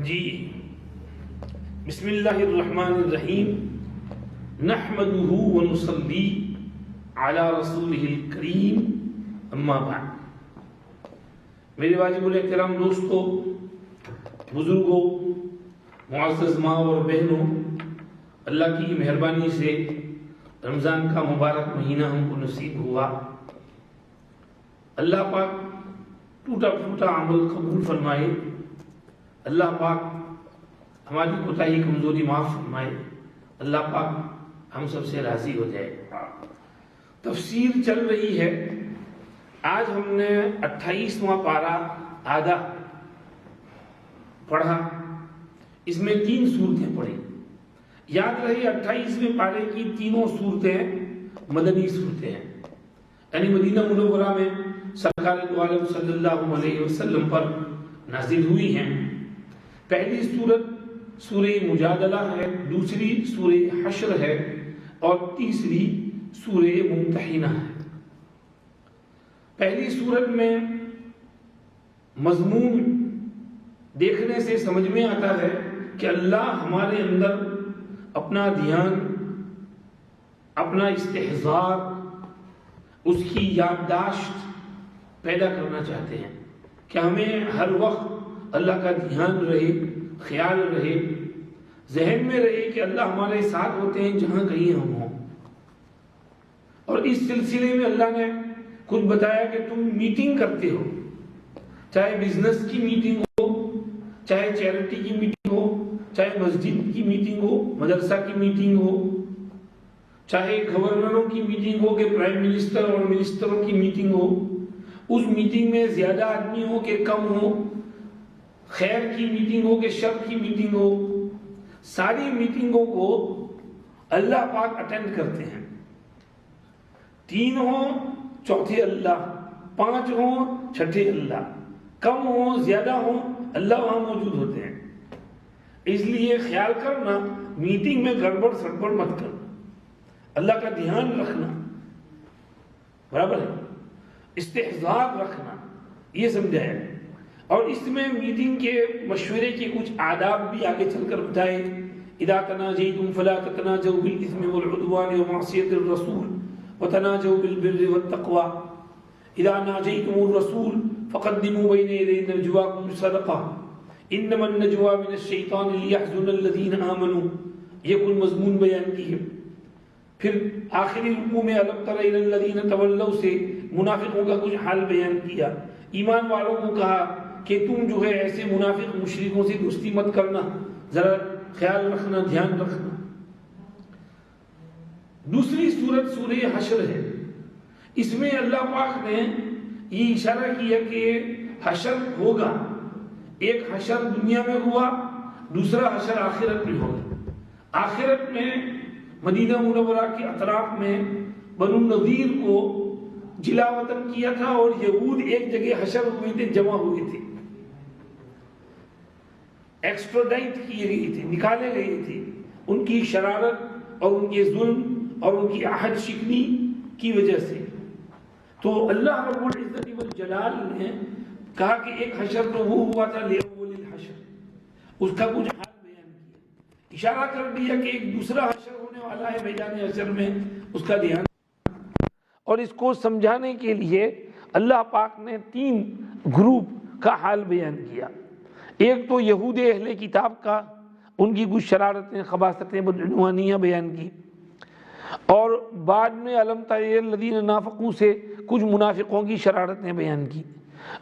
جی بسم اللہ الرحمن الرحیم نحمدہ ونصلی علی رسولہ الکریم اما بعد۔ میرے واجب الاحترام دوستو، بزرگوں، معزز ماں اور بہنوں، اللہ کی مہربانی سے رمضان کا مبارک مہینہ ہم کو نصیب ہوا۔ اللہ پاک ٹوٹا پھوٹا عمل قبول فرمائے، اللہ پاک ہماری کوتاہی کمزوری معاف فرمائے، اللہ پاک ہم سب سے راضی ہو جائے۔ تفسیر چل رہی ہے، آج ہم نے 28واں پارہ آدھا پڑھا، اس میں 3 صورتیں پڑھی۔ یاد رہے 28ویں پارے کی تینوں صورتیں مدنی صورتیں ہیں، یعنی مدینہ منورہ میں سرکار دو عالم صلی اللہ علیہ وسلم پر نازل ہوئی ہیں۔ پہلی صورت سورہ مجادلہ ہے، دوسری سورہ حشر ہے اور تیسری سورہ ممتحنہ ہے۔ پہلی صورت میں مضمون دیکھنے سے سمجھ میں آتا ہے کہ اللہ ہمارے اندر اپنا دھیان، اپنا استحضار، اس کی یادداشت پیدا کرنا چاہتے ہیں کہ ہمیں ہر وقت اللہ کا دھیان رہے، خیال رہے، ذہن میں رہے کہ اللہ ہمارے ساتھ ہوتے ہیں جہاں کہیں ہم ہوں۔ اور اس سلسلے میں اللہ نے کچھ بتایا کہ تم میٹنگ کرتے ہو، چاہے بزنس کی میٹنگ ہو، چاہے چیریٹی کی میٹنگ ہو، چاہے مسجد کی میٹنگ ہو، مدرسہ کی میٹنگ ہو، چاہے گورنروں کی میٹنگ ہو کہ پرائم منسٹر اور منسٹروں کی میٹنگ ہو، اس میٹنگ میں زیادہ آدمی ہو کہ کم ہو، خیر کی میٹنگ ہو کہ شر کی میٹنگ ہو، ساری میٹنگوں کو اللہ پاک اٹینڈ کرتے ہیں۔ 3 ہوں چوتھے اللہ، 5 ہوں چھٹے اللہ، کم ہوں زیادہ ہوں اللہ وہاں موجود ہوتے ہیں۔ اس لیے خیال کرنا میٹنگ میں گڑبڑ سڑبڑ مت کرنا، اللہ کا دھیان رکھنا، برابر ہے، استحضار رکھنا، یہ سمجھایا۔ اور اس میں میٹنگ کے مشورے کے کچھ آداب بھی آگے چل کر بتائے۔ اذا تناجیتم فلا تتناجوا بالاثم والعدوان ومعصیۃ الرسول وتناجوا بالبر والتقوى اذا ناجیتم الرسول فقدموا بین یدی نجواکم صدقہ انما النجوى من الشیطان لیحزن الذین آمنوا، یہ کل مضمون بیان کی ہے۔ پھر آخری رکوع میں الم تر الی الذین تولوا سے منافقوں کا کچھ حال بیان کیا۔ ایمان والوں کو کہا کہ تم جو ہے ایسے منافق مشرکوں سے دوستی مت کرنا، ذرا خیال رکھنا، دھیان رکھنا۔ دوسری صورت سورہ حشر ہے، اس میں اللہ پاک نے یہ اشارہ کیا کہ حشر ہوگا، ایک حشر دنیا میں ہوا، دوسرا حشر آخرت میں ہوگا۔ آخرت میں مدینہ منورہ کے اطراف میں بنو النضیر کو جلا وطن کیا تھا اور یہود ایک جگہ حشر ہوئے تھے، جمع ہوئے تھے، ایکسٹراڈائٹ کیے گئے تھے، نکالے گئے تھے ان کی شرارت اور ان کے ظلم اور ان کی عہد شکنی کی وجہ سے۔ تو اللہ رب العزت والجلال نے کہا کہ ایک حشر تو وہ ہوا تھا لأول الحشر، اس کا کچھ حال بیان کیا، اشارہ کر دیا کہ ایک دوسرا حشر ہونے والا ہے میدان حشر میں، اس کا دھیان۔ اور اس کو سمجھانے کے لیے اللہ پاک نے 3 گروپ کا حال بیان کیا۔ ایک تو یہود اہل کتاب کا، ان کی کچھ شرارتیں، خباثتیں، بدعنوانیاں بیان کی، اور بعد میں الم تر الی الذین نافقوا سے کچھ منافقوں کی شرارتیں بیان کی،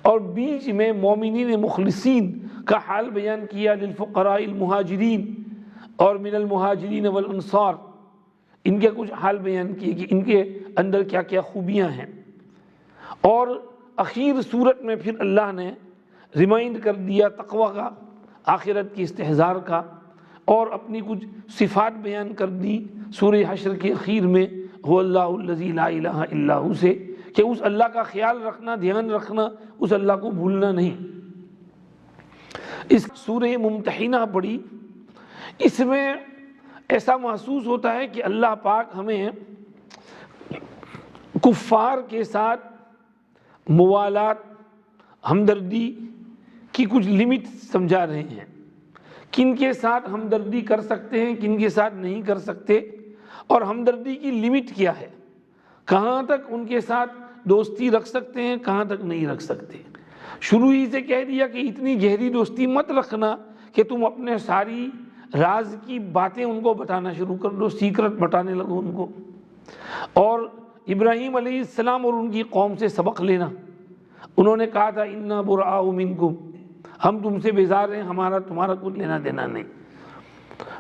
اور بیچ میں مومنین مخلصین کا حال بیان کیا، للفقراء المہاجرین اور من المہاجرین والانصار، ان کے کچھ حال بیان کیے کہ ان کے اندر کیا کیا خوبیاں ہیں۔ اور اخیر صورت میں پھر اللہ نے ریمائنڈ کر دیا تقوی کا، آخرت کی استحضار کا، اور اپنی کچھ صفات بیان کر دی سورہ حشر کے اخیر میں، هو اللہ الذی لا الہ الا ہو سے، کہ اس اللہ کا خیال رکھنا، دھیان رکھنا، اس اللہ کو بھولنا نہیں۔ اس سورہ ممتحنہ پڑھی، اس میں ایسا محسوس ہوتا ہے کہ اللہ پاک ہمیں کفار کے ساتھ موالات، ہمدردی کی کچھ لمٹ سمجھا رہے ہیں۔ کن کے ساتھ ہمدردی کر سکتے ہیں، کن کے ساتھ نہیں کر سکتے، اور ہمدردی کی لمٹ کیا ہے، کہاں تک ان کے ساتھ دوستی رکھ سکتے ہیں، کہاں تک نہیں رکھ سکتے۔ شروع ہی سے کہہ دیا کہ اتنی گہری دوستی مت رکھنا کہ تم اپنے ساری راز کی باتیں ان کو بتانا شروع کر دو، سیکرٹ بتانے لگو ان کو۔ اور ابراہیم علیہ السلام اور ان کی قوم سے سبق لینا، انہوں نے کہا تھا انا براء منکم، ہم تم سے بیزار ہیں، ہمارا تمہارا کچھ لینا دینا نہیں۔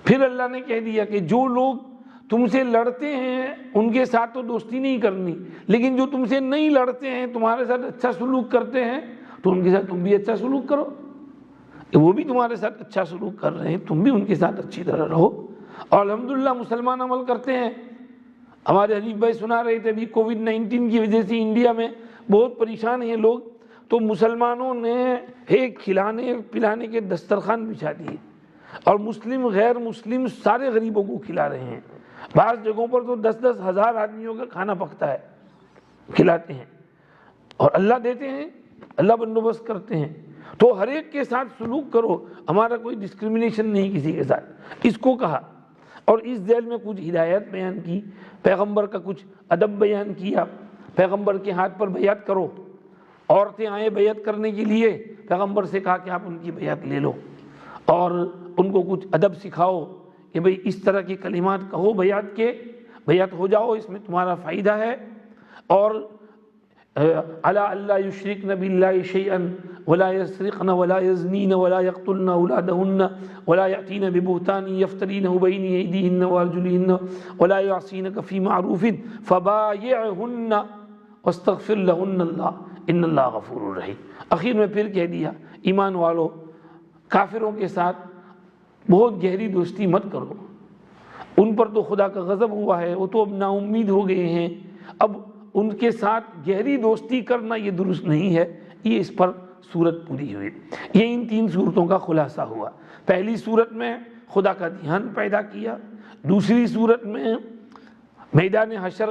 پھر اللہ نے کہہ دیا کہ جو لوگ تم سے لڑتے ہیں ان کے ساتھ تو دوستی نہیں کرنی، لیکن جو تم سے نہیں لڑتے ہیں، تمہارے ساتھ اچھا سلوک کرتے ہیں، تو ان کے ساتھ تم بھی اچھا سلوک کرو، وہ بھی تمہارے ساتھ اچھا سلوک کر رہے ہیں، تم بھی ان کے ساتھ اچھی طرح رہو۔ اور الحمدللہ مسلمان عمل کرتے ہیں۔ ہمارے حنیف بھائی سنا رہے تھے ابھی کووڈ-19 کی وجہ سے انڈیا میں بہت پریشان ہیں لوگ، تو مسلمانوں نے ایک کھلانے پلانے کے دسترخوان بچھا دیے، اور مسلم غیر مسلم سارے غریبوں کو کھلا رہے ہیں۔ بعض جگہوں پر تو 10-10 ہزار آدمیوں کا کھانا پکتا ہے، کھلاتے ہیں، اور اللہ دیتے ہیں، اللہ بندوبست کرتے ہیں۔ تو ہر ایک کے ساتھ سلوک کرو، ہمارا کوئی ڈسکریمنیشن نہیں کسی کے ساتھ، اس کو کہا۔ اور اس ذیل میں کچھ ہدایت بیان کی، پیغمبر کا کچھ ادب بیان کیا، پیغمبر کے ہاتھ پر بیعت کرو، عورتیں آئیں بیعت کرنے کے لیے، پیغمبر سے کہا کہ آپ ان کی بیعت لے لو، اور ان کو کچھ ادب سکھاؤ کہ بھئی اس طرح کی کلمات کہو بیعت کے، بیعت ہو جاؤ، اس میں تمہارا فائدہ ہے۔ اور الا اللہ یشرکن باللہ شیئا ولا یسرقن ولا یزنین ولا یقتلن اولادہن ولا یأتین ببہتان یفترینہ بین ایدیہن وارجلہن ولا یعصینک فی معروف فبایعہن واستغفر لہن اللہ ان اللہ غفور رحیم۔ آخر میں پھر کہہ دیا ایمان والو، کافروں کے ساتھ بہت گہری دوستی مت کرو، ان پر تو خدا کا غضب ہوا ہے، وہ تو اب نا امید ہو گئے ہیں، اب ان کے ساتھ گہری دوستی کرنا یہ درست نہیں ہے۔ یہ اس پر صورت پوری ہوئی۔ یہ ان 3 صورتوں کا خلاصہ ہوا۔ پہلی صورت میں خدا کا دھیان پیدا کیا، دوسری صورت میں میدان حشر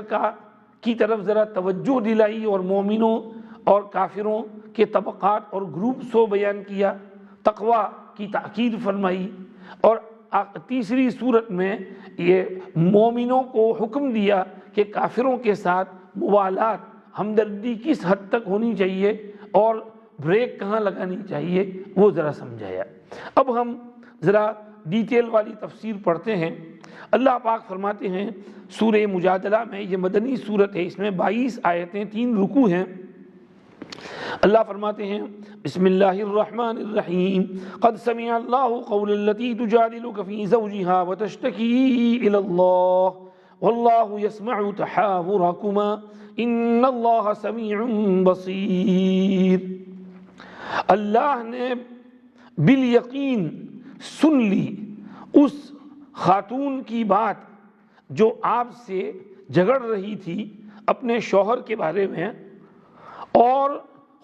کی طرف ذرا توجہ دلائی اور مومنوں اور کافروں کے طبقات اور گروپس کو بیان کیا، تقوی کی تاکید فرمائی، اور تیسری صورت میں یہ مومنوں کو حکم دیا کہ کافروں کے ساتھ موالات، ہمدردی کس حد تک ہونی چاہیے اور بریک کہاں لگانی چاہیے، وہ ذرا سمجھایا۔ اب ہم ذرا ڈیٹیل والی تفسیر پڑھتے ہیں۔ اللہ پاک فرماتے ہیں سورہ مجادلہ میں، یہ مدنی سورت ہے، اس میں 22 آیتیں، 3 رکوع ہیں۔ اللہ فرماتے ہیں بسم اللہ الرحمن الرحیم قد سمع اللہ قول التي تجادلك في زوجها وتشتكي الى الله واللہ یسمع تحاورکما ان اللہ سمیع بصیر۔ اللہ نے بالیقین سن لی اس خاتون کی بات جو آپ سے جھگڑ رہی تھی اپنے شوہر کے بارے میں، اور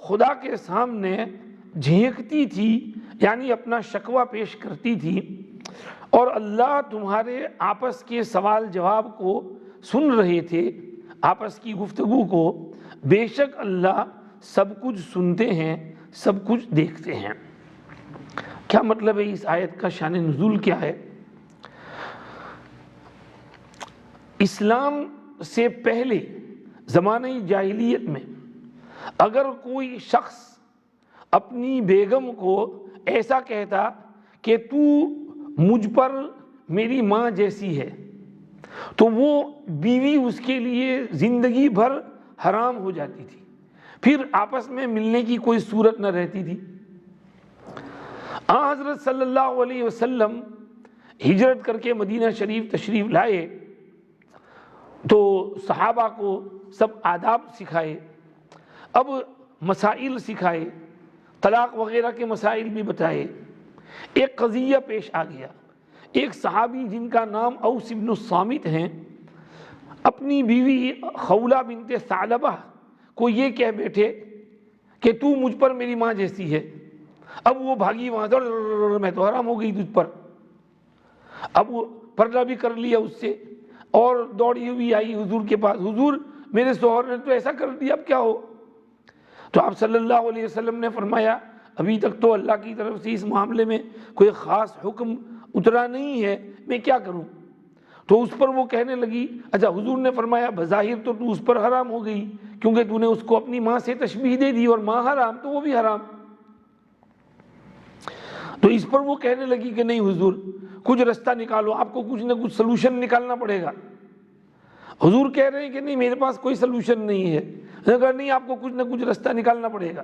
خدا کے سامنے جھینکتی تھی، یعنی اپنا شکوہ پیش کرتی تھی، اور اللہ تمہارے آپس کے سوال جواب کو سن رہے تھے، آپس کی گفتگو کو۔ بے شک اللہ سب کچھ سنتے ہیں، سب کچھ دیکھتے ہیں۔ کیا مطلب ہے اس آیت کا؟ شان نزول کیا ہے؟ اسلام سے پہلے زمانہ جاہلیت میں اگر کوئی شخص اپنی بیگم کو ایسا کہتا کہ تو مجھ پر میری ماں جیسی ہے، تو وہ بیوی اس کے لیے زندگی بھر حرام ہو جاتی تھی، پھر آپس میں ملنے کی کوئی صورت نہ رہتی تھی۔ حضرت صلی اللہ علیہ وسلم ہجرت کر کے مدینہ شریف تشریف لائے تو صحابہ کو سب آداب سکھائے، اب مسائل سکھائے، طلاق وغیرہ کے مسائل بھی بتائے۔ ایک قضیہ پیش آ گیا، ایک صحابی جن کا نام اوس بن الصامت ہیں، اپنی بیوی خولہ بنت ثعلبہ کو یہ کہہ بیٹھے کہ تو مجھ پر میری ماں جیسی ہے۔ اب وہ بھاگی وہاں سے، میں تو حرام ہو گئی تجھ پر۔ اب وہ پردہ بھی کر لیا اس سے، اور دوڑی ہوئی آئی حضور کے پاس، حضور میرے شوہر نے تو ایسا کر دیا، اب کیا ہو؟ تو آپ صلی اللہ علیہ وسلم نے فرمایا ابھی تک تو اللہ کی طرف سے اس معاملے میں کوئی خاص حکم اترا نہیں ہے، میں کیا کروں؟ تو اس پر وہ کہنے لگی اچھا حضور نے فرمایا بظاہر تو اس پر حرام ہو گئی، کیونکہ تو نے اس کو اپنی ماں سے تشبیہ دے دی، اور ماں حرام تو وہ بھی حرام۔ تو اس پر وہ کہنے لگی کہ نہیں حضور کچھ رستہ نکالو، آپ کو کچھ نہ کچھ سلوشن نکالنا پڑے گا۔ حضور کہہ رہے ہیں کہ نہیں میرے پاس کوئی سلوشن نہیں ہے۔ انہوں نے کہا نہیں آپ کو کچھ نہ کچھ رستہ نکالنا پڑے گا۔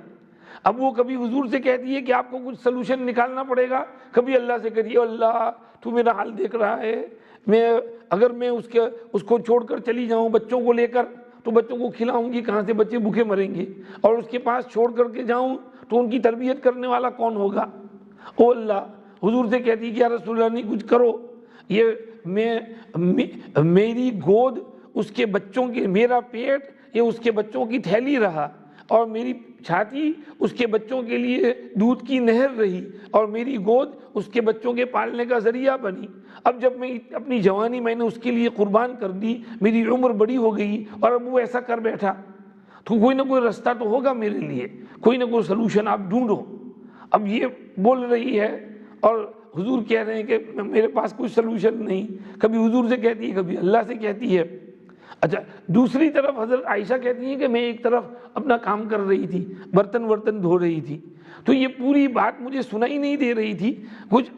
اب وہ کبھی حضور سے کہتی ہے کہ آپ کو کچھ سلوشن نکالنا پڑے گا، کبھی اللہ سے کہتی ہے اللہ تو میرا حال دیکھ رہا ہے، اگر میں اس کو چھوڑ کر چلی جاؤں بچوں کو لے کر تو بچوں کو کھلاؤں گی کہاں سے، بچے بھوکے مریں گے، اور اس کے پاس چھوڑ کر کے جاؤں تو ان کی تربیت کرنے والا کون ہوگا؟ او اللہ۔ حضور سے کہتی ہے کہ یا رسول اللہ نہیں کچھ کرو، میری گود اس کے بچوں کی، میرا پیٹ یہ اس کے بچوں کی تھیلی رہا، اور میری چھاتی اس کے بچوں کے لیے دودھ کی نہر رہی، اور میری گود اس کے بچوں کے پالنے کا ذریعہ بنی۔ اب جب میں اپنی جوانی میں نے اس کے لیے قربان کر دی، میری عمر بڑی ہو گئی اور اب وہ ایسا کر بیٹھا، تو کوئی نہ کوئی رستہ تو ہوگا میرے لیے، کوئی نہ کوئی سلوشن آپ ڈھونڈو۔ اب یہ بول رہی ہے اور حضور کہہ رہے ہیں کہ میرے پاس کوئی سلوشن نہیں، کبھی حضور سے کہتی ہے کبھی اللہ سے کہتی ہے۔ اچھا دوسری طرف حضرت عائشہ کہتی ہیں کہ میں ایک طرف اپنا کام کر رہی تھی، برتن دھو رہی تھی، تو یہ پوری بات مجھے سنائی نہیں دے رہی تھی، کچھ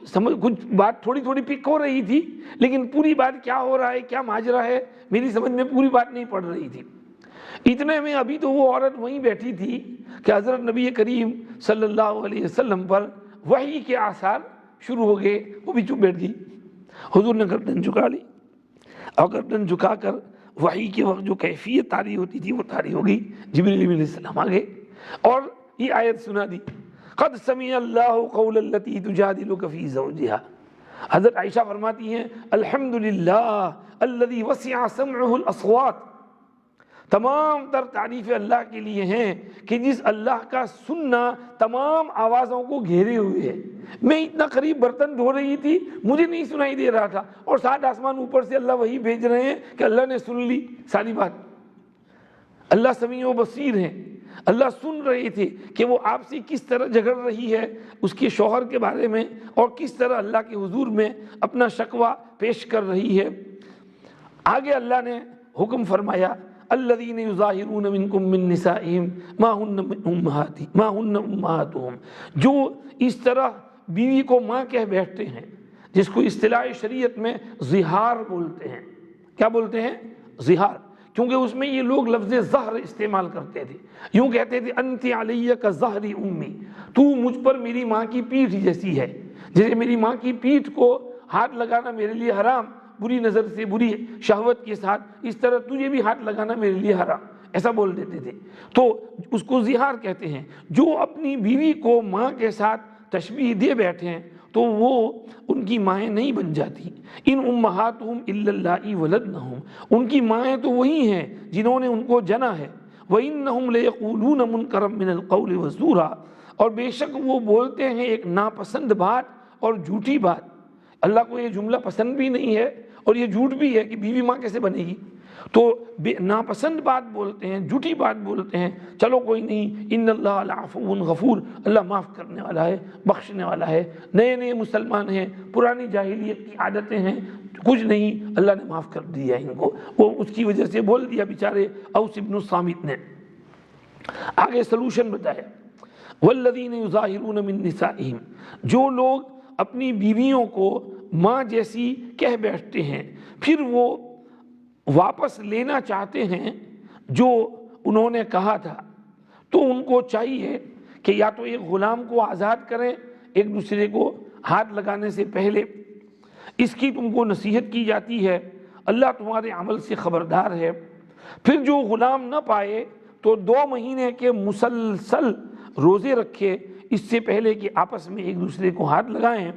بات تھوڑی تھوڑی پک ہو رہی تھی، لیکن پوری بات کیا ہو رہا ہے کیا ماجرا ہے میری سمجھ میں پوری بات نہیں پڑ رہی تھی۔ اتنے میں ابھی تو وہ عورت وہیں بیٹھی تھی کہ حضرت نبی کریم صلی اللہ علیہ وسلم پر وحی کے آثار شروع ہو گئے، وہ بھی چپ بیٹھ گئی۔ حضور نے گردن جھکا لی، اور گردن جھکا کر وحی کے وقت جو کیفیت طاری ہوتی تھی وہ طاری ہو گئی۔ جبریل علیہ السلام آ گئے اور یہ آیت سنا دی، قد سمع اللہ قول التی تجادلک فی زوجہا۔ حضرت عائشہ فرماتی ہیں الحمدللہ الذی وسع سمعہ الاصوات، تمام تر تعریف اللہ کے لیے ہیں کہ جس اللہ کا سننا تمام آوازوں کو گھیرے ہوئے ہے۔ میں اتنا قریب برتن دھو رہی تھی مجھے نہیں سنائی دے رہا تھا، اور 7 آسمان اوپر سے اللہ وہی بھیج رہے ہیں کہ اللہ نے سن لی ساری بات۔ اللہ سمیع و بصیر ہیں، اللہ سن رہے تھے کہ وہ آپ سے کس طرح جھگڑ رہی ہے اس کے شوہر کے بارے میں، اور کس طرح اللہ کے حضور میں اپنا شکوہ پیش کر رہی ہے۔ آگے اللہ نے حکم فرمایا الذین یظاہرون منکم من نسائہم ما ہن امہاتہم، جو اس طرح بیوی کو ماں کہہ بیٹھتے ہیں، جس کو اصطلاح شریعت میں ظہار بولتے ہیں۔ کیا بولتے ہیں؟ ظہار، کیونکہ اس میں یہ لوگ لفظ ظہر استعمال کرتے تھے، یوں کہتے تھے انت علیہ کظہر امی، تو مجھ پر میری ماں کی پیٹھ جیسی ہے، جیسے میری ماں کی پیٹھ کو ہاتھ لگانا میرے لیے حرام، بری نظر سے بری شہوت کے ساتھ، اس طرح تجھے بھی ہاتھ لگانا میرے لیے حرام، ایسا بول دیتے تھے۔ تو اس کو ظہار کہتے ہیں۔ جو اپنی بیوی کو ماں کے ساتھ تشبیہ دے بیٹھے ہیں تو وہ ان کی مائیں نہیں بن جاتی۔ ان امہاتہم الا اللائی ولدنہم، ان کی مائیں تو وہی ہیں جنہوں نے ان کو جنا ہے۔ وانہم لیقولون منکرا من القول وزورا، اور بے شک وہ بولتے ہیں ایک ناپسند بات اور جھوٹی بات۔ اللہ کو یہ جملہ پسند بھی نہیں ہے اور یہ جھوٹ بھی ہے کہ بیوی ماں کیسے بنے گی، تو ناپسند بات بولتے ہیں، جھوٹی بات بولتے ہیں۔ چلو کوئی نہیں، ان اللہ لعفو غفور، اللہ معاف کرنے والا ہے، بخشنے والا ہے۔ نئے نئے مسلمان ہیں، پرانی جاہلیت کی عادتیں ہیں، کچھ نہیں، اللہ نے معاف کر دیا ان کو۔ وہ اس کی وجہ سے بول دیا بیچارے اوس بن الصامت نے۔ آگے سلوشن بتایا، والذین یظاہرون من نسائہم، جو لوگ اپنی بیویوں کو ماں جیسی کہہ بیٹھتے ہیں پھر وہ واپس لینا چاہتے ہیں جو انہوں نے کہا تھا، تو ان کو چاہیے کہ یا تو ایک غلام کو آزاد کریں ایک دوسرے کو ہاتھ لگانے سے پہلے، اس کی تم کو نصیحت کی جاتی ہے، اللہ تمہارے عمل سے خبردار ہے۔ پھر جو غلام نہ پائے تو 2 مہینے کے مسلسل روزے رکھے اس سے پہلے کہ آپس میں ایک دوسرے کو ہاتھ لگائیں۔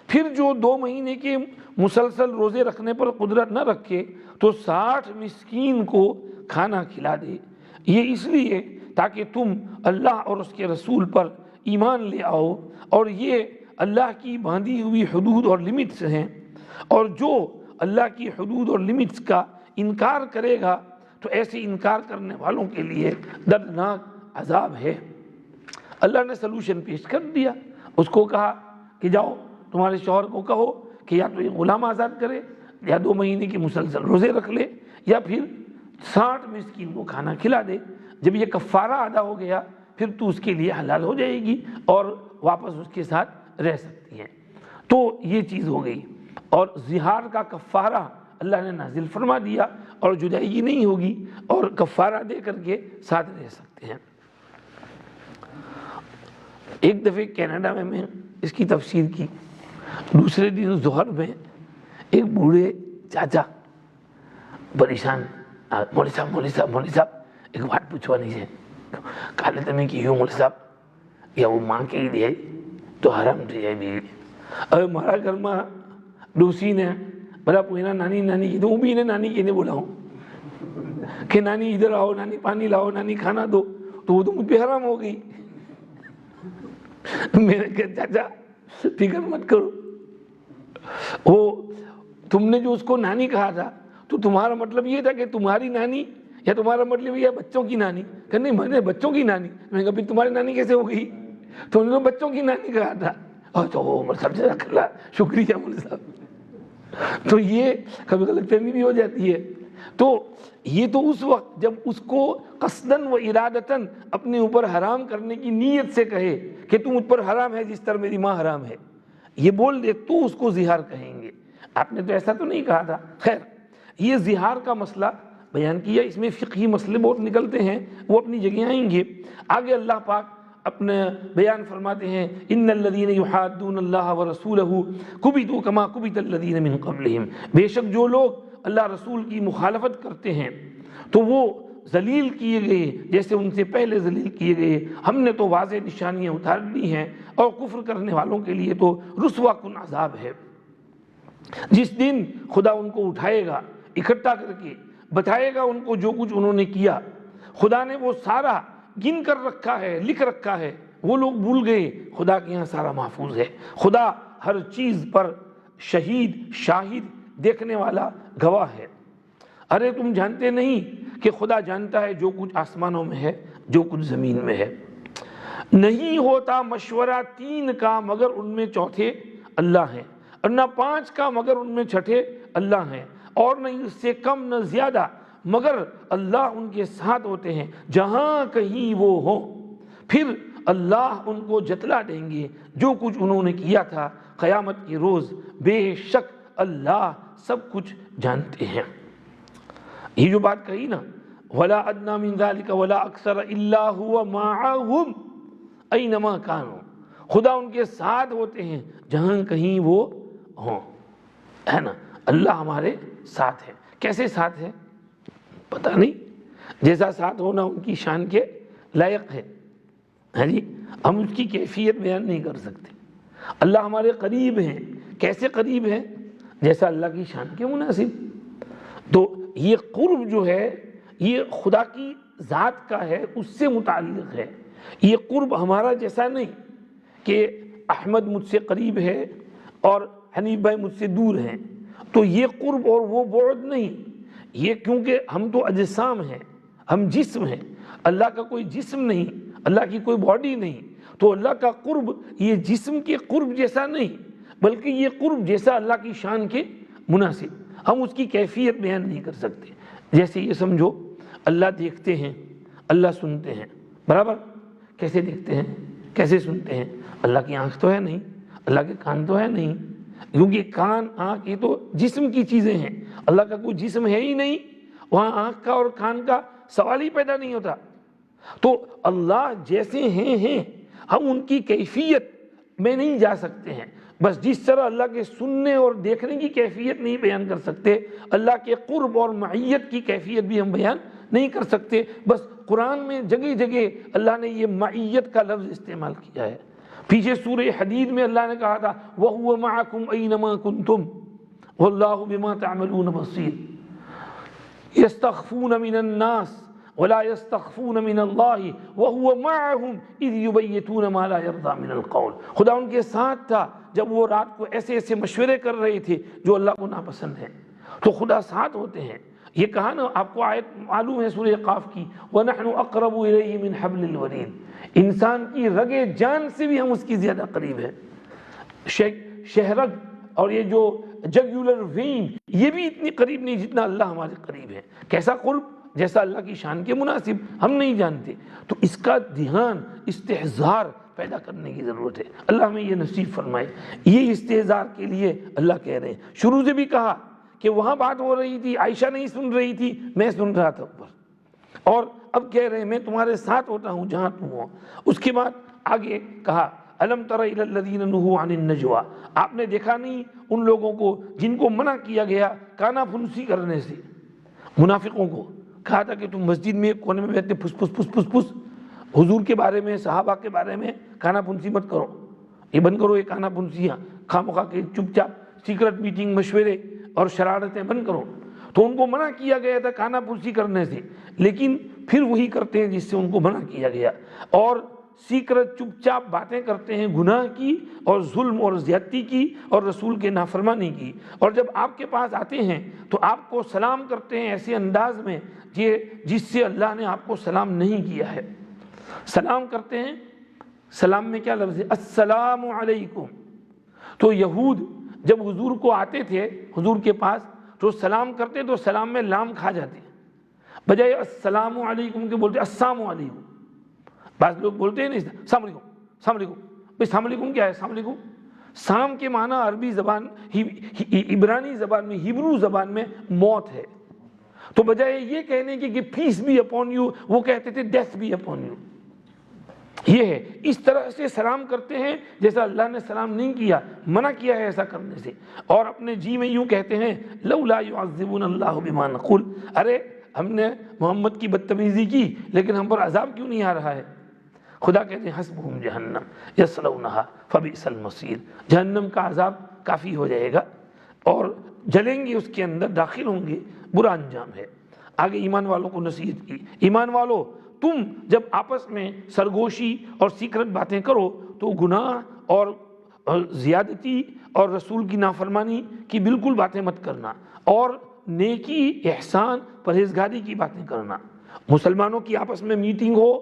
پھر جو 2 مہینے کے مسلسل روزے رکھنے پر قدرت نہ رکھے تو 60 مسکین کو کھانا کھلا دے، یہ اس لیے تاکہ تم اللہ اور اس کے رسول پر ایمان لے آؤ، اور یہ اللہ کی باندھی ہوئی حدود اور لمٹس ہیں، اور جو اللہ کی حدود اور لمٹس کا انکار کرے گا تو ایسے انکار کرنے والوں کے لیے دردناک عذاب ہے۔ اللہ نے سلوشن پیش کر دیا، اس کو کہا کہ جاؤ تمہارے شوہر کو کہو کہ یا تو یہ غلام آزاد کرے، یا 2 مہینے کی مسلسل روزے رکھ لے، یا پھر 60 مسکین کو کھانا کھلا دے۔ جب یہ کفارہ ادا ہو گیا پھر تو اس کے لیے حلال ہو جائے گی اور واپس اس کے ساتھ رہ سکتی ہے۔ تو یہ چیز ہو گئی، اور زہار کا کفارہ اللہ نے نازل فرما دیا، اور جدائیگی نہیں ہوگی اور کفارہ دے کر کے ساتھ رہ سکتے ہیں۔ ایک دفعہ کینیڈا میں اس کی تفسیر کی، دوسرے دن ظہر میں ایک بوڑھے چاچا پریشان، مولوی صاحب ایک بات پوچھوانی ہے، کالے تمہیں کی ہوں مولوی صاحب، یا وہ ماں کے لیے تو حرام تھی جائے بھی، ارے ہمارا گھر میں ڈوسی نے بڑا پوچھنا نانی کی، تو وہ بھی انہیں نانی کے لیے بولا ہوں کہ نانی ادھر آؤ، نانی پانی لاؤ، نانی کھانا دو، تو وہ تو مجھ پہ حرام ہو گئی۔ میں نے کہا چاچا فکر مت کرو، وہ تم نے جو اس کو نانی کہا تھا تو تمہارا مطلب یہ تھا کہ تمہاری نانی، یا تمہارا مطلب یہ بچوں کی نانی؟ کہ نہیں میں نے بچوں کی نانی۔ میں نے کہا پھر تمہاری نانی کیسے ہو گئی؟ تو انہوں نے بچوں کی نانی کہا تھا۔ اور تو عمر صاحب جزاک اللہ، شکریہ عمر صاحب۔ تو یہ کبھی غلط فہمی بھی ہو جاتی ہے۔ تو یہ تو اس وقت جب اس کو قصداً و ارادتاً اپنے اوپر حرام کرنے کی نیت سے کہے کہ تم مجھ پر حرام ہے جس طرح میری ماں حرام ہے، یہ بول دے تو اس کو زہار کہیں گے۔ آپ نے تو ایسا تو نہیں کہا تھا۔ خیر، یہ زہار کا مسئلہ بیان کیا، اس میں فقہی مسئلے بہت نکلتے ہیں، وہ اپنی جگہ آئیں گے۔ آگے اللہ پاک اپنے بیان فرماتے ہیں ان الذین یحادون اللہ ورسولہ کبتوا کما کبت الذین من قبلہم، بے شک جو لوگ اللہ رسول کی مخالفت کرتے ہیں تو وہ ذلیل کیے گئے جیسے ان سے پہلے ذلیل کیے گئے۔ ہم نے تو واضح نشانیاں اتار دی ہیں، اور کفر کرنے والوں کے لیے تو رسوا کن عذاب ہے۔ جس دن خدا ان کو اٹھائے گا، اکٹھا کر کے بتائے گا ان کو جو کچھ انہوں نے کیا، خدا نے وہ سارا گن کر رکھا ہے، لکھ رکھا ہے، وہ لوگ بھول گئے، خدا کے یہاں سارا محفوظ ہے۔ خدا ہر چیز پر شہید، شاہد، دیکھنے والا، گواہ ہے۔ ارے تم جانتے نہیں کہ خدا جانتا ہے جو کچھ آسمانوں میں ہے، جو کچھ زمین میں ہے۔ نہیں ہوتا مشورہ 3 کا مگر ان میں چوتھے اللہ ہیں، اور نہ 5 کا مگر ان میں چھٹے اللہ ہیں، اور نہ اس سے کم نہ زیادہ مگر اللہ ان کے ساتھ ہوتے ہیں جہاں کہیں وہ ہوں۔ پھر اللہ ان کو جتلا دیں گے جو کچھ انہوں نے کیا تھا قیامت کے روز، بے شک اللہ سب کچھ جانتے ہیں۔ یہ جو بات کہی نا وَلَا أَدْنَىٰ مِنْ ذَلِكَ وَلَا أَكْثَرَ إِلَّا هُوَ مَعَهُمْ أَيْنَمَا كَانُوا، خدا ان کے ساتھ ہوتے ہیں جہاں کہیں وہ ہوں، ہے نا۔ اللہ ہمارے ساتھ ہے۔ کیسے ساتھ ہے پتہ نہیں، جیسا ساتھ ہونا ان کی شان کے لائق ہے، ہاں جی، ہم اس کی کیفیت بیان نہیں کر سکتے۔ اللہ ہمارے قریب ہیں، کیسے قریب ہیں؟ جیسا اللہ کی شان کے مناسب۔ تو یہ قرب جو ہے یہ خدا کی ذات کا ہے، اس سے متعلق ہے۔ یہ قرب ہمارا جیسا نہیں کہ احمد مجھ سے قریب ہے اور حنیف بھائی مجھ سے دور ہیں، تو یہ قرب اور وہ بعد نہیں۔ یہ کیونکہ ہم تو اجسام ہیں، ہم جسم ہیں، اللہ کا کوئی جسم نہیں، اللہ کی کوئی باڈی نہیں، تو اللہ کا قرب یہ جسم کے قرب جیسا نہیں، بلکہ یہ قرب جیسا اللہ کی شان کے مناسب۔ ہم اس کی کیفیت بیان نہیں کر سکتے۔ جیسے یہ سمجھو اللہ دیکھتے ہیں، اللہ سنتے ہیں، برابر؟ کیسے دیکھتے ہیں، کیسے سنتے ہیں؟ اللہ کی آنکھ تو ہے نہیں، اللہ کے کان تو ہے نہیں، کیونکہ کان آنکھ یہ تو جسم کی چیزیں ہیں، اللہ کا کوئی جسم ہے ہی نہیں، وہاں آنکھ کا اور کان کا سوال ہی پیدا نہیں ہوتا۔ تو اللہ جیسے ہیں ہم ان کی کیفیت میں نہیں جا سکتے ہیں، بس جس طرح اللہ کے سننے اور دیکھنے کی کیفیت نہیں بیان کر سکتے، اللہ کے قرب اور معیت کی کیفیت بھی ہم بیان نہیں کر سکتے۔ بس قرآن میں جگہ جگہ اللہ نے یہ معیت کا لفظ استعمال کیا ہے۔ پیچھے سورہ حدید میں اللہ نے کہا تھا وَهُوَ مَعَكُمْ أَيْنَمَا كُنْتُمْ وَاللَّهُ بِمَا تَعْمَلُونَ بَصِيرٌ يَسْتَخْفُونَ مِنَ النَّاسِ وَلَا يَسْتَخْفُونَ مِنَ اللَّهِ وَهُوَ مَعَهُمْ إِذْ يُبَيِّتُونَ مَا لَا يَرْضَىٰ مِنَ الْقَوْلِ، خدا ان کے ساتھ تھا جب وہ رات کو ایسے ایسے مشورے کر رہے تھے جو اللہ کو ناپسند ہیں۔ تو خدا ساتھ ہوتے ہیں۔ یہ کہا نا، آپ کو آیت معلوم ہے سورہ قاف کی وَنَحْنُ أَقْرَبُ إِلَيْهِ مِنْ حَبْلِ الْوَرِيدِ، انسان کی رگ جان سے بھی ہم اس کی زیادہ قریب ہیں. شہرگ اور یہ جو جگولر وین یہ بھی اتنی قریب نہیں جتنا اللہ ہمارے قریب ہے. کیسا قرب؟ جیسا اللہ کی شان کے مناسب ہم نہیں جانتے. تو اس کا دھیان استحضار پیدا کرنے کی ضرورت ہے. اللہ ہمیں یہ نصیب فرمائے. یہ استحضار کے لیے اللہ کہہ رہے ہیں. شروع سے بھی کہا کہ وہاں بات ہو رہی تھی، عائشہ نہیں سن رہی تھی، میں سن رہا تھا اوپر. اور اب کہہ رہے ہیں میں تمہارے ساتھ ہوتا ہوں جہاں تم ہو. اس کے بعد آگے کہا الم تر الی الذین نہوا عن النجوى، آپ نے دیکھا نہیں ان لوگوں کو جن کو منع کیا گیا کانا پھنسی کرنے سے. منافقوں کو کہا تھا کہ تم مسجد میں ایک کونے میں بیٹھتے پھس پھس پھس پھس پھس حضور کے بارے میں، صحابہ کے بارے میں کانا پھنسی مت کرو، یہ بند کرو، یہ کانا پھنسیاں خواہ مخواہ کے چپ چاپ سیکرٹ میٹنگ مشورے اور شرارتیں بند کرو. تو ان کو منع کیا گیا تھا کانا پھنسی کرنے سے، لیکن پھر وہی کرتے ہیں جس سے ان کو منع کیا گیا، اور سیکرٹ چپ چاپ باتیں کرتے ہیں گناہ کی اور ظلم اور زیادتی کی اور رسول کے نافرمانی کی. اور جب آپ کے پاس آتے ہیں تو آپ کو سلام کرتے ہیں ایسے انداز میں جس سے اللہ نے آپ کو سلام نہیں کیا ہے. سلام کرتے ہیں، سلام میں کیا لفظ ہے؟ السلام علیکم. تو یہود جب حضور کو آتے تھے حضور کے پاس تو سلام کرتے تو سلام میں لام کھا جاتے، بجائے السلام علیکم کے بولتے السلام علیکم. بعض لوگ بولتے ہیں نہیں السلام علیکم، السلام علیکم. بھائی السلام علیکم کیا ہے؟ السلام علیکم سام کے معنی عربی زبان عبرانی زبان میں ہیبرو زبان میں موت ہے. تو بجائے یہ کہنے کی کہ پیس بی اپون یو، وہ کہتے تھے ڈیتھ بی اپون یو. یہ ہے، اس طرح سے سلام کرتے ہیں جیسا اللہ نے سلام نہیں کیا، منع کیا ہے ایسا کرنے سے. اور اپنے جی میں یوں کہتے ہیں لولا يعذبنا اللہ بما نقول، ارے ہم نے محمد کی بدتمیزی کی لیکن ہم پر عذاب کیوں نہیں آ رہا ہے؟ خدا کہتے ہیں حسبہم جہنم یصلونہا فبئس المصیر، جہنم کا عذاب کافی ہو جائے گا اور جلیں گے اس کے اندر، داخل ہوں گے، برا انجام ہے. آگے ایمان والوں کو نصیحت کی، ایمان والو تم جب آپس میں سرگوشی اور سیکرٹ باتیں کرو تو گناہ اور زیادتی اور رسول کی نافرمانی کی بالکل باتیں مت کرنا، اور نیکی احسان پرہیزگاری کی باتیں کرنا. مسلمانوں کی آپس میں میٹنگ ہو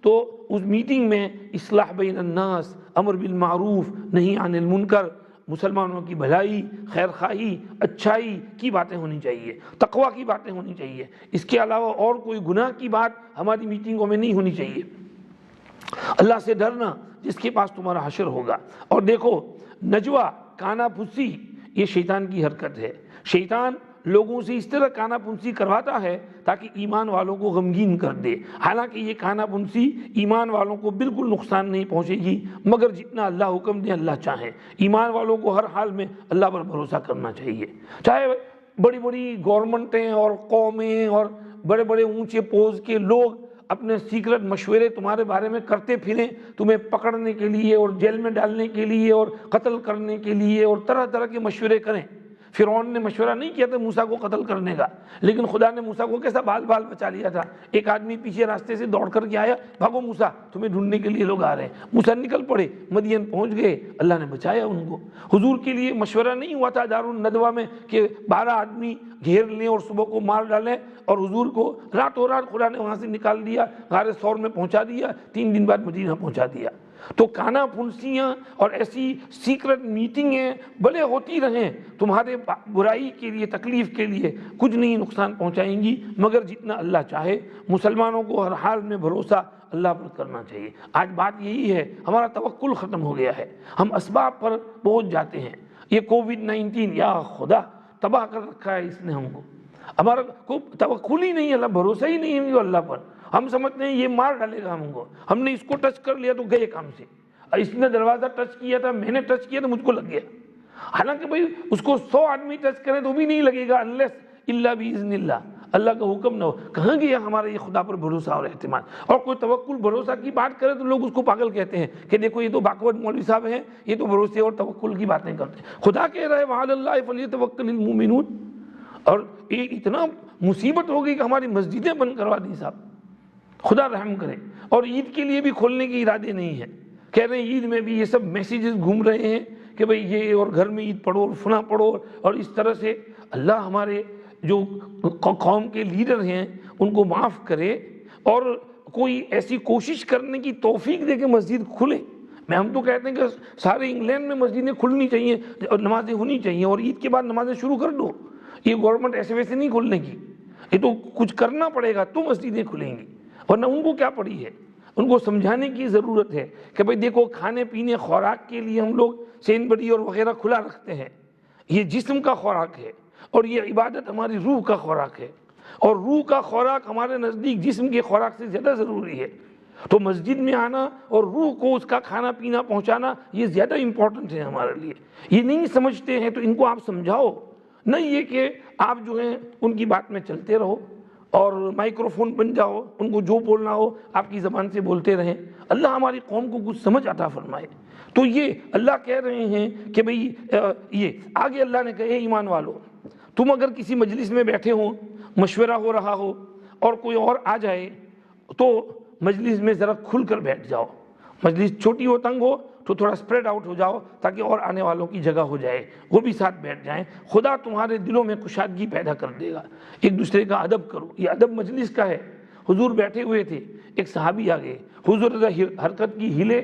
تو اس میٹنگ میں اصلاح بین الناس، امر بالمعروف نہی عن المنکر، مسلمانوں کی بھلائی، خیر خواہی، اچھائی کی باتیں ہونی چاہیے، تقوی کی باتیں ہونی چاہیے. اس کے علاوہ اور کوئی گناہ کی بات ہماری میٹنگوں میں نہیں ہونی چاہیے. اللہ سے ڈرنا جس کے پاس تمہارا حشر ہوگا. اور دیکھو نجوہ کانا پھنسی یہ شیطان کی حرکت ہے. شیطان لوگوں سے اس طرح کانا پھنسی کرواتا ہے تاکہ ایمان والوں کو غمگین کر دے. حالانکہ یہ کانا پھنسی ایمان والوں کو بالکل نقصان نہیں پہنچے گی مگر جتنا اللہ حکم دے اللہ چاہے. ایمان والوں کو ہر حال میں اللہ پر بھروسہ کرنا چاہیے. چاہے بڑی بڑی گورنمنٹیں اور قومیں اور بڑے بڑے اونچے پوز کے لوگ اپنے سیکرٹ مشورے تمہارے بارے میں کرتے پھریں تمہیں پکڑنے کے لیے اور جیل میں ڈالنے کے لیے اور قتل کرنے کے لیے، اور طرح طرح کے مشورے کریں. فرعون نے مشورہ نہیں کیا تھا موسیٰ کو قتل کرنے کا، لیکن خدا نے موسیٰ کو کیسا بال بال بچا لیا تھا. ایک آدمی پیچھے راستے سے دوڑ کر کے آیا، بھاگو موسیٰ تمہیں ڈھونڈنے کے لیے لوگ آ رہے ہیں. موسیٰ نکل پڑے، مدین پہنچ گئے، اللہ نے بچایا ان کو. حضور کے لیے مشورہ نہیں ہوا تھا دار الندوہ میں کہ 12 آدمی گھیر لیں اور صبح کو مار ڈالیں، اور حضور کو راتوں رات خدا نے وہاں سے نکال دیا، غار ثور میں پہنچا دیا، 3 دن بعد مدینہ پہنچا دیا. تو کانا پھنسیاں اور ایسی سیکرٹ میٹنگیں بھلے ہوتی رہیں، تمہارے برائی کے لیے، تکلیف کے لیے کچھ نہیں نقصان پہنچائیں گی مگر جتنا اللہ چاہے. مسلمانوں کو ہر حال میں بھروسہ اللہ پر کرنا چاہیے. آج بات یہی ہے، ہمارا توکل ختم ہو گیا ہے، ہم اسباب پر پہنچ جاتے ہیں. یہ کووڈ-19 یا خدا تباہ کر رکھا ہے اس نے ہم کو. ہمارا کوئی توکل ہی نہیں ہے، اللہ بھروسہ ہی نہیں ہے اللہ پر. ہم سمجھتے ہیں یہ مار ڈالے گا ہم کو، ہم نے اس کو ٹچ کر لیا تو گئے کام سے. اس نے دروازہ ٹچ کیا تھا، میں نے ٹچ کیا تو مجھ کو لگ گیا. حالانکہ بھائی اس کو 100 آدمی ٹچ کریں تو بھی نہیں لگے گا unless الا باذن اللہ، اللہ کا حکم نہ ہو. کہاں گیا ہمارا یہ خدا پر بھروسہ اور اعتماد؟ اور کوئی توکل بھروسہ کی بات کرے تو لوگ اس کو پاگل کہتے ہیں کہ دیکھو یہ تو باکورڈ مولوی صاحب ہیں، یہ تو بھروسے اور توکل کی باتیں کرتے ہیں. خدا کہہ رہا ہے وعلی اللہ فلیتوکل المؤمنون. اور یہ اتنا مصیبت ہو گئی کہ ہماری مسجدیں بند کروا دی صاحب. خدا رحم کرے. اور عید کے لیے بھی کھولنے کے ارادے نہیں ہیں، کہہ رہے ہیں عید میں بھی یہ سب میسیجز گھوم رہے ہیں کہ بھئی یہ اور گھر میں عید پڑھو اور فلاں پڑھو. اور اس طرح سے اللہ ہمارے جو قوم کے لیڈر ہیں ان کو معاف کرے. اور کوئی ایسی کوشش کرنے کی توفیق دے کہ مسجد کھلے. ہم تو کہتے ہیں کہ سارے انگلینڈ میں مسجدیں کھلنی چاہیے اور نمازیں ہونی چاہیے اور عید کے بعد نمازیں شروع کر دو. یہ گورنمنٹ ایسے ویسے نہیں کھلنے کی، یہ تو کچھ کرنا پڑے گا تو مسجدیں کھلیں گی، ورنہ ان کو کیا پڑی ہے. ان کو سمجھانے کی ضرورت ہے کہ بھئی دیکھو، کھانے پینے خوراک کے لیے ہم لوگ سین بڑی اور وغیرہ کھلا رکھتے ہیں، یہ جسم کا خوراک ہے اور یہ عبادت ہماری روح کا خوراک ہے، اور روح کا خوراک ہمارے نزدیک جسم کے خوراک سے زیادہ ضروری ہے. تو مسجد میں آنا اور روح کو اس کا کھانا پینا پہنچانا یہ زیادہ امپورٹنٹ ہے ہمارے لیے. یہ نہیں سمجھتے ہیں تو ان کو آپ سمجھاؤ، نہیں یہ کہ آپ جو ہیں ان کی بات میں چلتے رہو اور مائکروفون بن جاؤ، ان کو جو بولنا ہو آپ کی زبان سے بولتے رہیں. اللہ ہماری قوم کو کچھ سمجھ عطا فرمائے. تو یہ اللہ کہہ رہے ہیں کہ بھئی یہ آگے اللہ نے کہے ایمان والو، تم اگر کسی مجلس میں بیٹھے ہو، مشورہ ہو رہا ہو اور کوئی اور آ جائے تو مجلس میں ذرا کھل کر بیٹھ جاؤ. مجلس چھوٹی ہو، تنگ ہو تو تھوڑا سپریڈ آؤٹ ہو جاؤ تاکہ اور آنے والوں کی جگہ ہو جائے، وہ بھی ساتھ بیٹھ جائیں. خدا تمہارے دلوں میں کشادگی پیدا کر دے گا. ایک دوسرے کا ادب کرو، یہ ادب مجلس کا ہے. حضور بیٹھے ہوئے تھے، ایک صحابی آ گئے، حضور حرکت کی، ہلے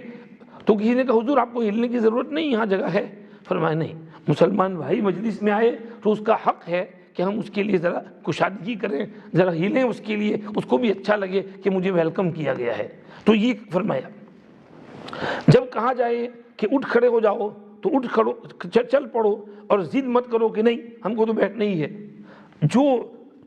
تو کسی نے کہا حضور آپ کو ہلنے کی ضرورت نہیں، یہاں جگہ ہے. فرمایا نہیں، مسلمان بھائی مجلس میں آئے تو اس کا حق ہے کہ ہم اس کے لیے ذرا کشادگی کریں، ذرا ہلیں اس کے لیے، اس کو بھی اچھا لگے کہ مجھے ویلکم کیا گیا ہے. تو یہ فرمایا. جب کہا جائے کہ اٹھ کھڑے ہو جاؤ تو اٹھ کھڑو، چل پڑو اور ضد مت کرو کہ نہیں ہم کو تو بیٹھنا ہی ہے. جو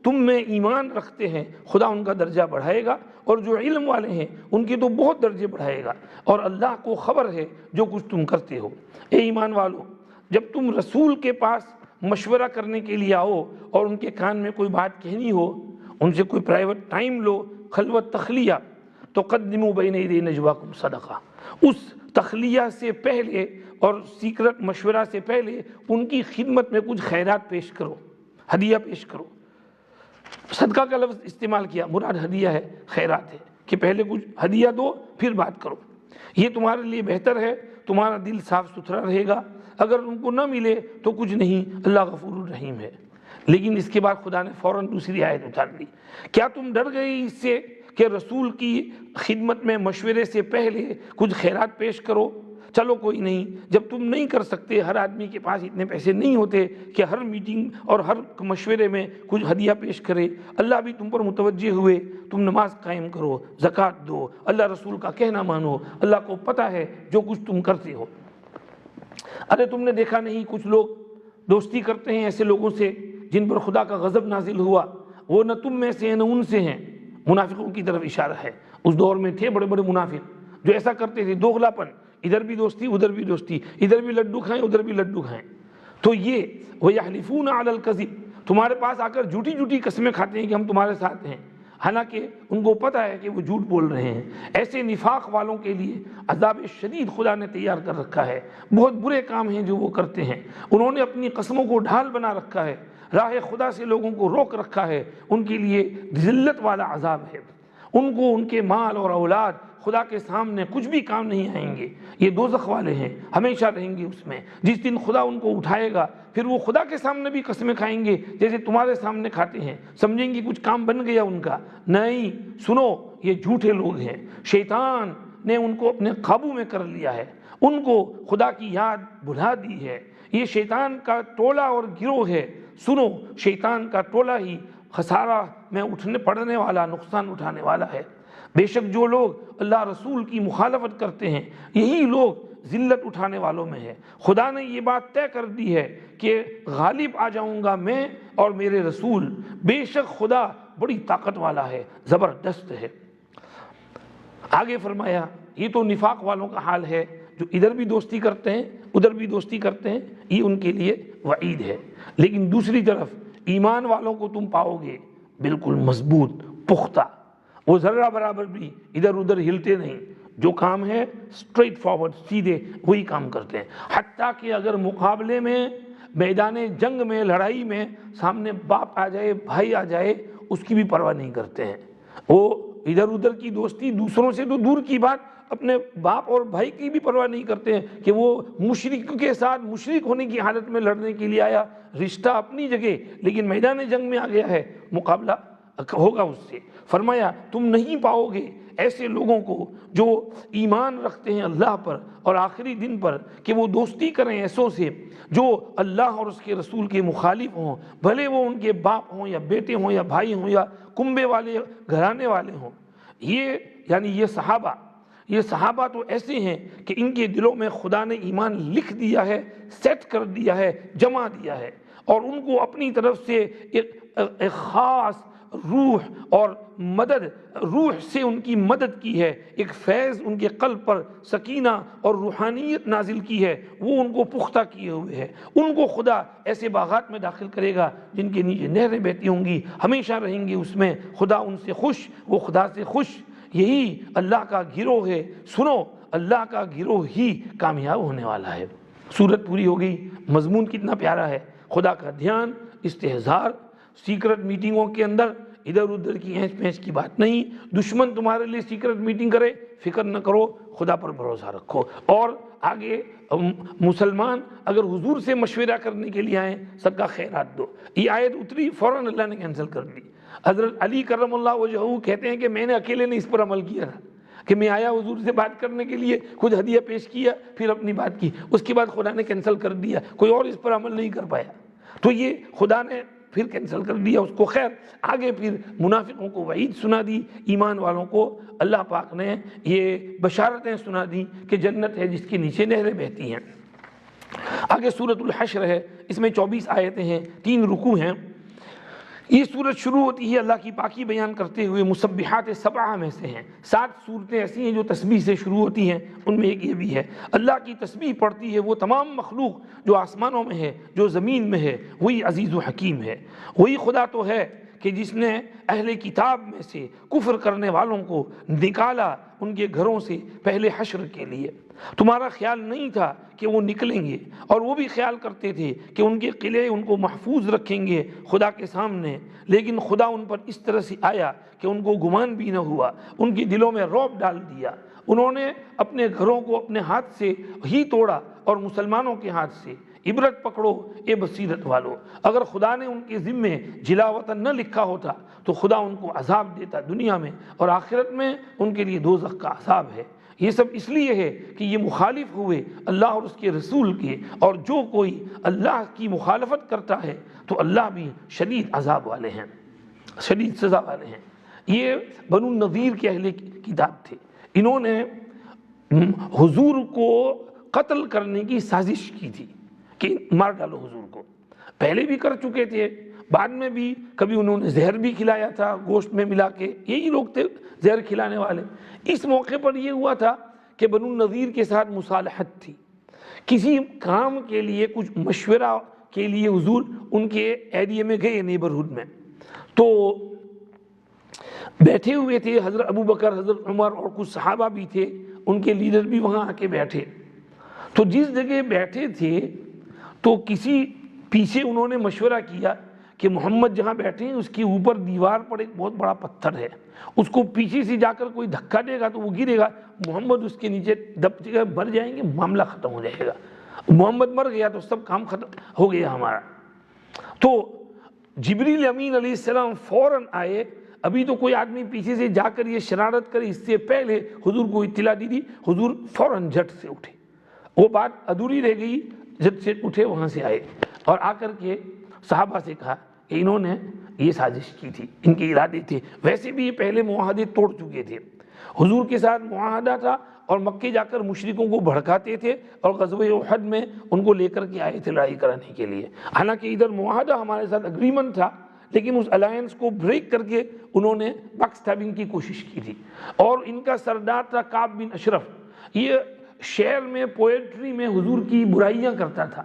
تم میں ایمان رکھتے ہیں خدا ان کا درجہ بڑھائے گا، اور جو علم والے ہیں ان کے تو بہت درجے بڑھائے گا، اور اللہ کو خبر ہے جو کچھ تم کرتے ہو. اے ایمان والو، جب تم رسول کے پاس مشورہ کرنے کے لیے آؤ اور ان کے کان میں کوئی بات کہنی ہو، ان سے کوئی پرائیویٹ ٹائم لو، خلوت تخلیہ، تو قدموا بین یدی نجواکم صدقہ، اس تخلیہ سے پہلے اور سیکرٹ مشورہ سے پہلے ان کی خدمت میں کچھ خیرات پیش کرو، ہدیہ پیش کرو. صدقہ کا لفظ استعمال کیا، مراد ہدیہ ہے، خیرات ہے، کہ پہلے کچھ ہدیہ دو پھر بات کرو. یہ تمہارے لیے بہتر ہے، تمہارا دل صاف ستھرا رہے گا. اگر ان کو نہ ملے تو کچھ نہیں، اللہ غفور الرحیم ہے. لیکن اس کے بعد خدا نے فوراً دوسری آیت اتار دی. کیا تم ڈر گئے اس سے کہ رسول کی خدمت میں مشورے سے پہلے کچھ خیرات پیش کرو؟ چلو کوئی نہیں، جب تم نہیں کر سکتے، ہر آدمی کے پاس اتنے پیسے نہیں ہوتے کہ ہر میٹنگ اور ہر مشورے میں کچھ ہدیہ پیش کرے. اللہ بھی تم پر متوجہ ہوئے، تم نماز قائم کرو، زکوٰۃ دو، اللہ رسول کا کہنا مانو. اللہ کو پتہ ہے جو کچھ تم کرتے ہو. ارے تم نے دیکھا نہیں کچھ لوگ دوستی کرتے ہیں ایسے لوگوں سے جن پر خدا کا غضب نازل ہوا، وہ نہ تم میں سے ہیں نہ ان سے ہیں. منافقوں کی طرف اشارہ ہے. اس دور میں تھے بڑے بڑے منافق جو ایسا کرتے تھے، دوغلا پن، ادھر بھی دوستی ادھر بھی دوستی، ادھر بھی لڈو کھائیں ادھر بھی لڈو کھائیں. تو یہ وَيَحْلِفُونَ عَلَى الْكَذِبِ، تمہارے پاس آ کر جھوٹی جھوٹی قسمیں کھاتے ہیں کہ ہم تمہارے ساتھ ہیں، حالانکہ ان کو پتہ ہے کہ وہ جھوٹ بول رہے ہیں. ایسے نفاق والوں کے لیے عذاب شدید خدا نے تیار کر رکھا ہے. بہت برے کام ہیں جو وہ کرتے ہیں. انہوں نے اپنی قسموں کو ڈھال بنا رکھا ہے، راہ خدا سے لوگوں کو روک رکھا ہے. ان کے لیے ذلت والا عذاب ہے. ان کو ان کے مال اور اولاد خدا کے سامنے کچھ بھی کام نہیں آئیں گے. یہ دوزخ والے ہیں، ہمیشہ رہیں گے اس میں. جس دن خدا ان کو اٹھائے گا پھر وہ خدا کے سامنے بھی قسمیں کھائیں گے جیسے تمہارے سامنے کھاتے ہیں. سمجھیں گے کچھ کام بن گیا ان کا. نہیں، سنو، یہ جھوٹے لوگ ہیں. شیطان نے ان کو اپنے قابو میں کر لیا ہے، ان کو خدا کی یاد بھلا دی ہے. یہ شیطان کا ٹولہ اور گروہ ہے. سنو، شیطان کا ٹولہ ہی خسارہ میں پڑنے والا، نقصان اٹھانے والا ہے. بے شک جو لوگ اللہ رسول کی مخالفت کرتے ہیں یہی لوگ ذلت اٹھانے والوں میں ہے. خدا نے یہ بات طے کر دی ہے کہ غالب آ جاؤں گا میں اور میرے رسول. بے شک خدا بڑی طاقت والا ہے، زبردست ہے. آگے فرمایا یہ تو نفاق والوں کا حال ہے جو ادھر بھی دوستی کرتے ہیں ادھر بھی دوستی کرتے ہیں، یہ ان کے لیے وعید ہے. لیکن دوسری طرف ایمان والوں کو تم پاؤ گے بالکل مضبوط، پختہ. وہ ذرہ برابر بھی ادھر ادھر ہلتے نہیں. جو کام ہے اسٹریٹ فارورڈ، سیدھے وہی کام کرتے ہیں. حتیٰ کہ اگر مقابلے میں، میدان جنگ میں، لڑائی میں سامنے باپ آ جائے، بھائی آ جائے، اس کی بھی پرواہ نہیں کرتے ہیں. وہ ادھر ادھر کی دوستی دوسروں سے تو دور کی بات، اپنے باپ اور بھائی کی بھی پرواہ نہیں کرتے ہیں کہ وہ مشرک کے ساتھ مشرک ہونے کی حالت میں لڑنے کے لیے آیا. رشتہ اپنی جگہ، لیکن میدان جنگ میں آ گیا ہے، مقابلہ ہوگا اس سے. فرمایا تم نہیں پاؤ گے ایسے لوگوں کو جو ایمان رکھتے ہیں اللہ پر اور آخری دن پر کہ وہ دوستی کریں ایسوں سے جو اللہ اور اس کے رسول کے مخالف ہوں، بھلے وہ ان کے باپ ہوں یا بیٹے ہوں یا بھائی ہوں یا کنبے والے گھرانے والے ہوں۔ یہ یعنی یہ صحابہ تو ایسے ہیں کہ ان کے دلوں میں خدا نے ایمان لکھ دیا ہے، سیٹ کر دیا ہے، جمع دیا ہے، اور ان کو اپنی طرف سے ایک خاص روح اور روح سے ان کی مدد کی ہے، ایک فیض ان کے قلب پر سکینہ اور روحانیت نازل کی ہے، وہ ان کو پختہ کیے ہوئے ہے۔ ان کو خدا ایسے باغات میں داخل کرے گا جن کے نیچے نہریں بہتی ہوں گی، ہمیشہ رہیں گے اس میں، خدا ان سے خوش، وہ خدا سے خوش۔ یہی اللہ کا گروہ ہے، سنو اللہ کا گروہ ہی کامیاب ہونے والا ہے۔ سورت پوری ہو گئی، مضمون کتنا پیارا ہے، خدا کا دھیان، استحضار، سیکرٹ میٹنگوں کے اندر ادھر ادھر کی اینچ پینچ کی بات نہیں، دشمن تمہارے لیے سیکرٹ میٹنگ کرے فکر نہ کرو، خدا پر بھروسہ رکھو۔ اور آگے مسلمان اگر حضور سے مشورہ کرنے کے لیے آئیں صدقہ خیرات دو، یہ آیت اتری فوراً اللہ نے کینسل کر دی۔ حضرت علی کرم اللہ وجہہ کہتے ہیں کہ میں نے اکیلے نے اس پر عمل کیا تھا کہ میں آیا حضور سے بات کرنے کے لیے، کچھ ہدیہ پیش کیا، پھر اپنی بات کی، اس کے بعد خدا نے کینسل کر دیا، کوئی اور اس پر عمل نہیں کر پایا، تو یہ خدا نے پھر کینسل کر دیا اس کو۔ خیر آگے پھر منافقوں کو وعید سنا دی، ایمان والوں کو اللہ پاک نے یہ بشارتیں سنا دی کہ جنت ہے جس کے نیچے نہریں بہتی ہیں۔ آگے سورۃ الحشر ہے، اس میں 24 آیتیں ہیں، 3 رکوع ہیں۔ یہ سورت شروع ہوتی ہے اللہ کی پاکی بیان کرتے ہوئے، مسبحات 7 میں سے ہیں۔ 7 سورتیں ایسی ہیں جو تسبیح سے شروع ہوتی ہیں، ان میں ایک یہ بھی ہے۔ اللہ کی تسبیح پڑھتی ہے وہ تمام مخلوق جو آسمانوں میں ہے، جو زمین میں ہے، وہی عزیز و حکیم ہے۔ وہی خدا تو ہے کہ جس نے اہل کتاب میں سے کفر کرنے والوں کو نکالا ان کے گھروں سے پہلے حشر کے لیے۔ تمہارا خیال نہیں تھا کہ وہ نکلیں گے، اور وہ بھی خیال کرتے تھے کہ ان کے قلعے ان کو محفوظ رکھیں گے خدا کے سامنے، لیکن خدا ان پر اس طرح سے آیا کہ ان کو گمان بھی نہ ہوا، ان کے دلوں میں رعب ڈال دیا۔ انہوں نے اپنے گھروں کو اپنے ہاتھ سے ہی توڑا اور مسلمانوں کے ہاتھ سے۔ عبرت پکڑو اے بصیرت والو، اگر خدا نے ان کے ذمے جلا وطن نہ لکھا ہوتا تو خدا ان کو عذاب دیتا دنیا میں، اور آخرت میں ان کے لیے دوزخ کا عذاب ہے۔ یہ سب اس لیے ہے کہ یہ مخالف ہوئے اللہ اور اس کے رسول کے، اور جو کوئی اللہ کی مخالفت کرتا ہے تو اللہ بھی شدید عذاب والے ہیں، شدید سزا والے ہیں۔ یہ بنو النضیر کے اہل کتاب تھے، انہوں نے حضور کو قتل کرنے کی سازش کی تھی کہ مار ڈالو حضور کو، پہلے بھی کر چکے تھے، بعد میں بھی کبھی انہوں نے زہر بھی کھلایا تھا گوشت میں ملا کے، یہی لوگ تھے زہر کھلانے والے۔ اس موقع پر یہ ہوا تھا کہ بنو النضیر کے ساتھ مصالحت تھی، کسی کام کے لیے کچھ مشورہ کے لیے حضور ان کے ایریے میں گئے، نیبرہڈ میں، تو بیٹھے ہوئے تھے حضرت ابو بکر، حضرت عمر اور کچھ صحابہ بھی تھے، ان کے لیڈر بھی وہاں آ کے بیٹھے۔ تو جس جگہ بیٹھے تھے تو کسی پیچھے انہوں نے مشورہ کیا کہ محمد جہاں بیٹھے ہیں اس کے اوپر دیوار پر ایک بہت بڑا پتھر ہے، اس کو پیچھے سے جا کر کوئی دھکا دے گا تو وہ گرے گا، محمد اس کے نیچے دب جائے گا، مر جائیں گے، معاملہ ختم ہو جائے گا۔ محمد مر گیا تو سب کام ختم ہو گیا ہمارا۔ تو جبریل امین علیہ السلام فوراً آئے، ابھی تو کوئی آدمی پیچھے سے جا کر یہ شرارت کرے اس سے پہلے حضور کو اطلاع دی، حضور فوراً جھٹ سے اٹھے، وہ بات ادھوری رہ گئی، جھٹ سے اٹھے، وہاں سے آئے اور آ کر کے صحابہ سے کہا کہ انہوں نے یہ سازش کی تھی، ان کے ارادے تھے، ویسے بھی یہ پہلے معاہدے توڑ چکے تھے، حضور کے ساتھ معاہدہ تھا اور مکے جا کر مشرکوں کو بھڑکاتے تھے اور غزوہ احد میں ان کو لے کر کے آئے تھے لڑائی کرانے کے لیے۔ حالانکہ ادھر معاہدہ ہمارے ساتھ اگریمنٹ تھا، لیکن اس الائنس کو بریک کر کے انہوں نے باک اسٹیبنگ کی کوشش کی تھی۔ اور ان کا سردار تھا کعب بن اشرف، یہ شعر میں پوئٹری میں حضور کی برائیاں کرتا تھا،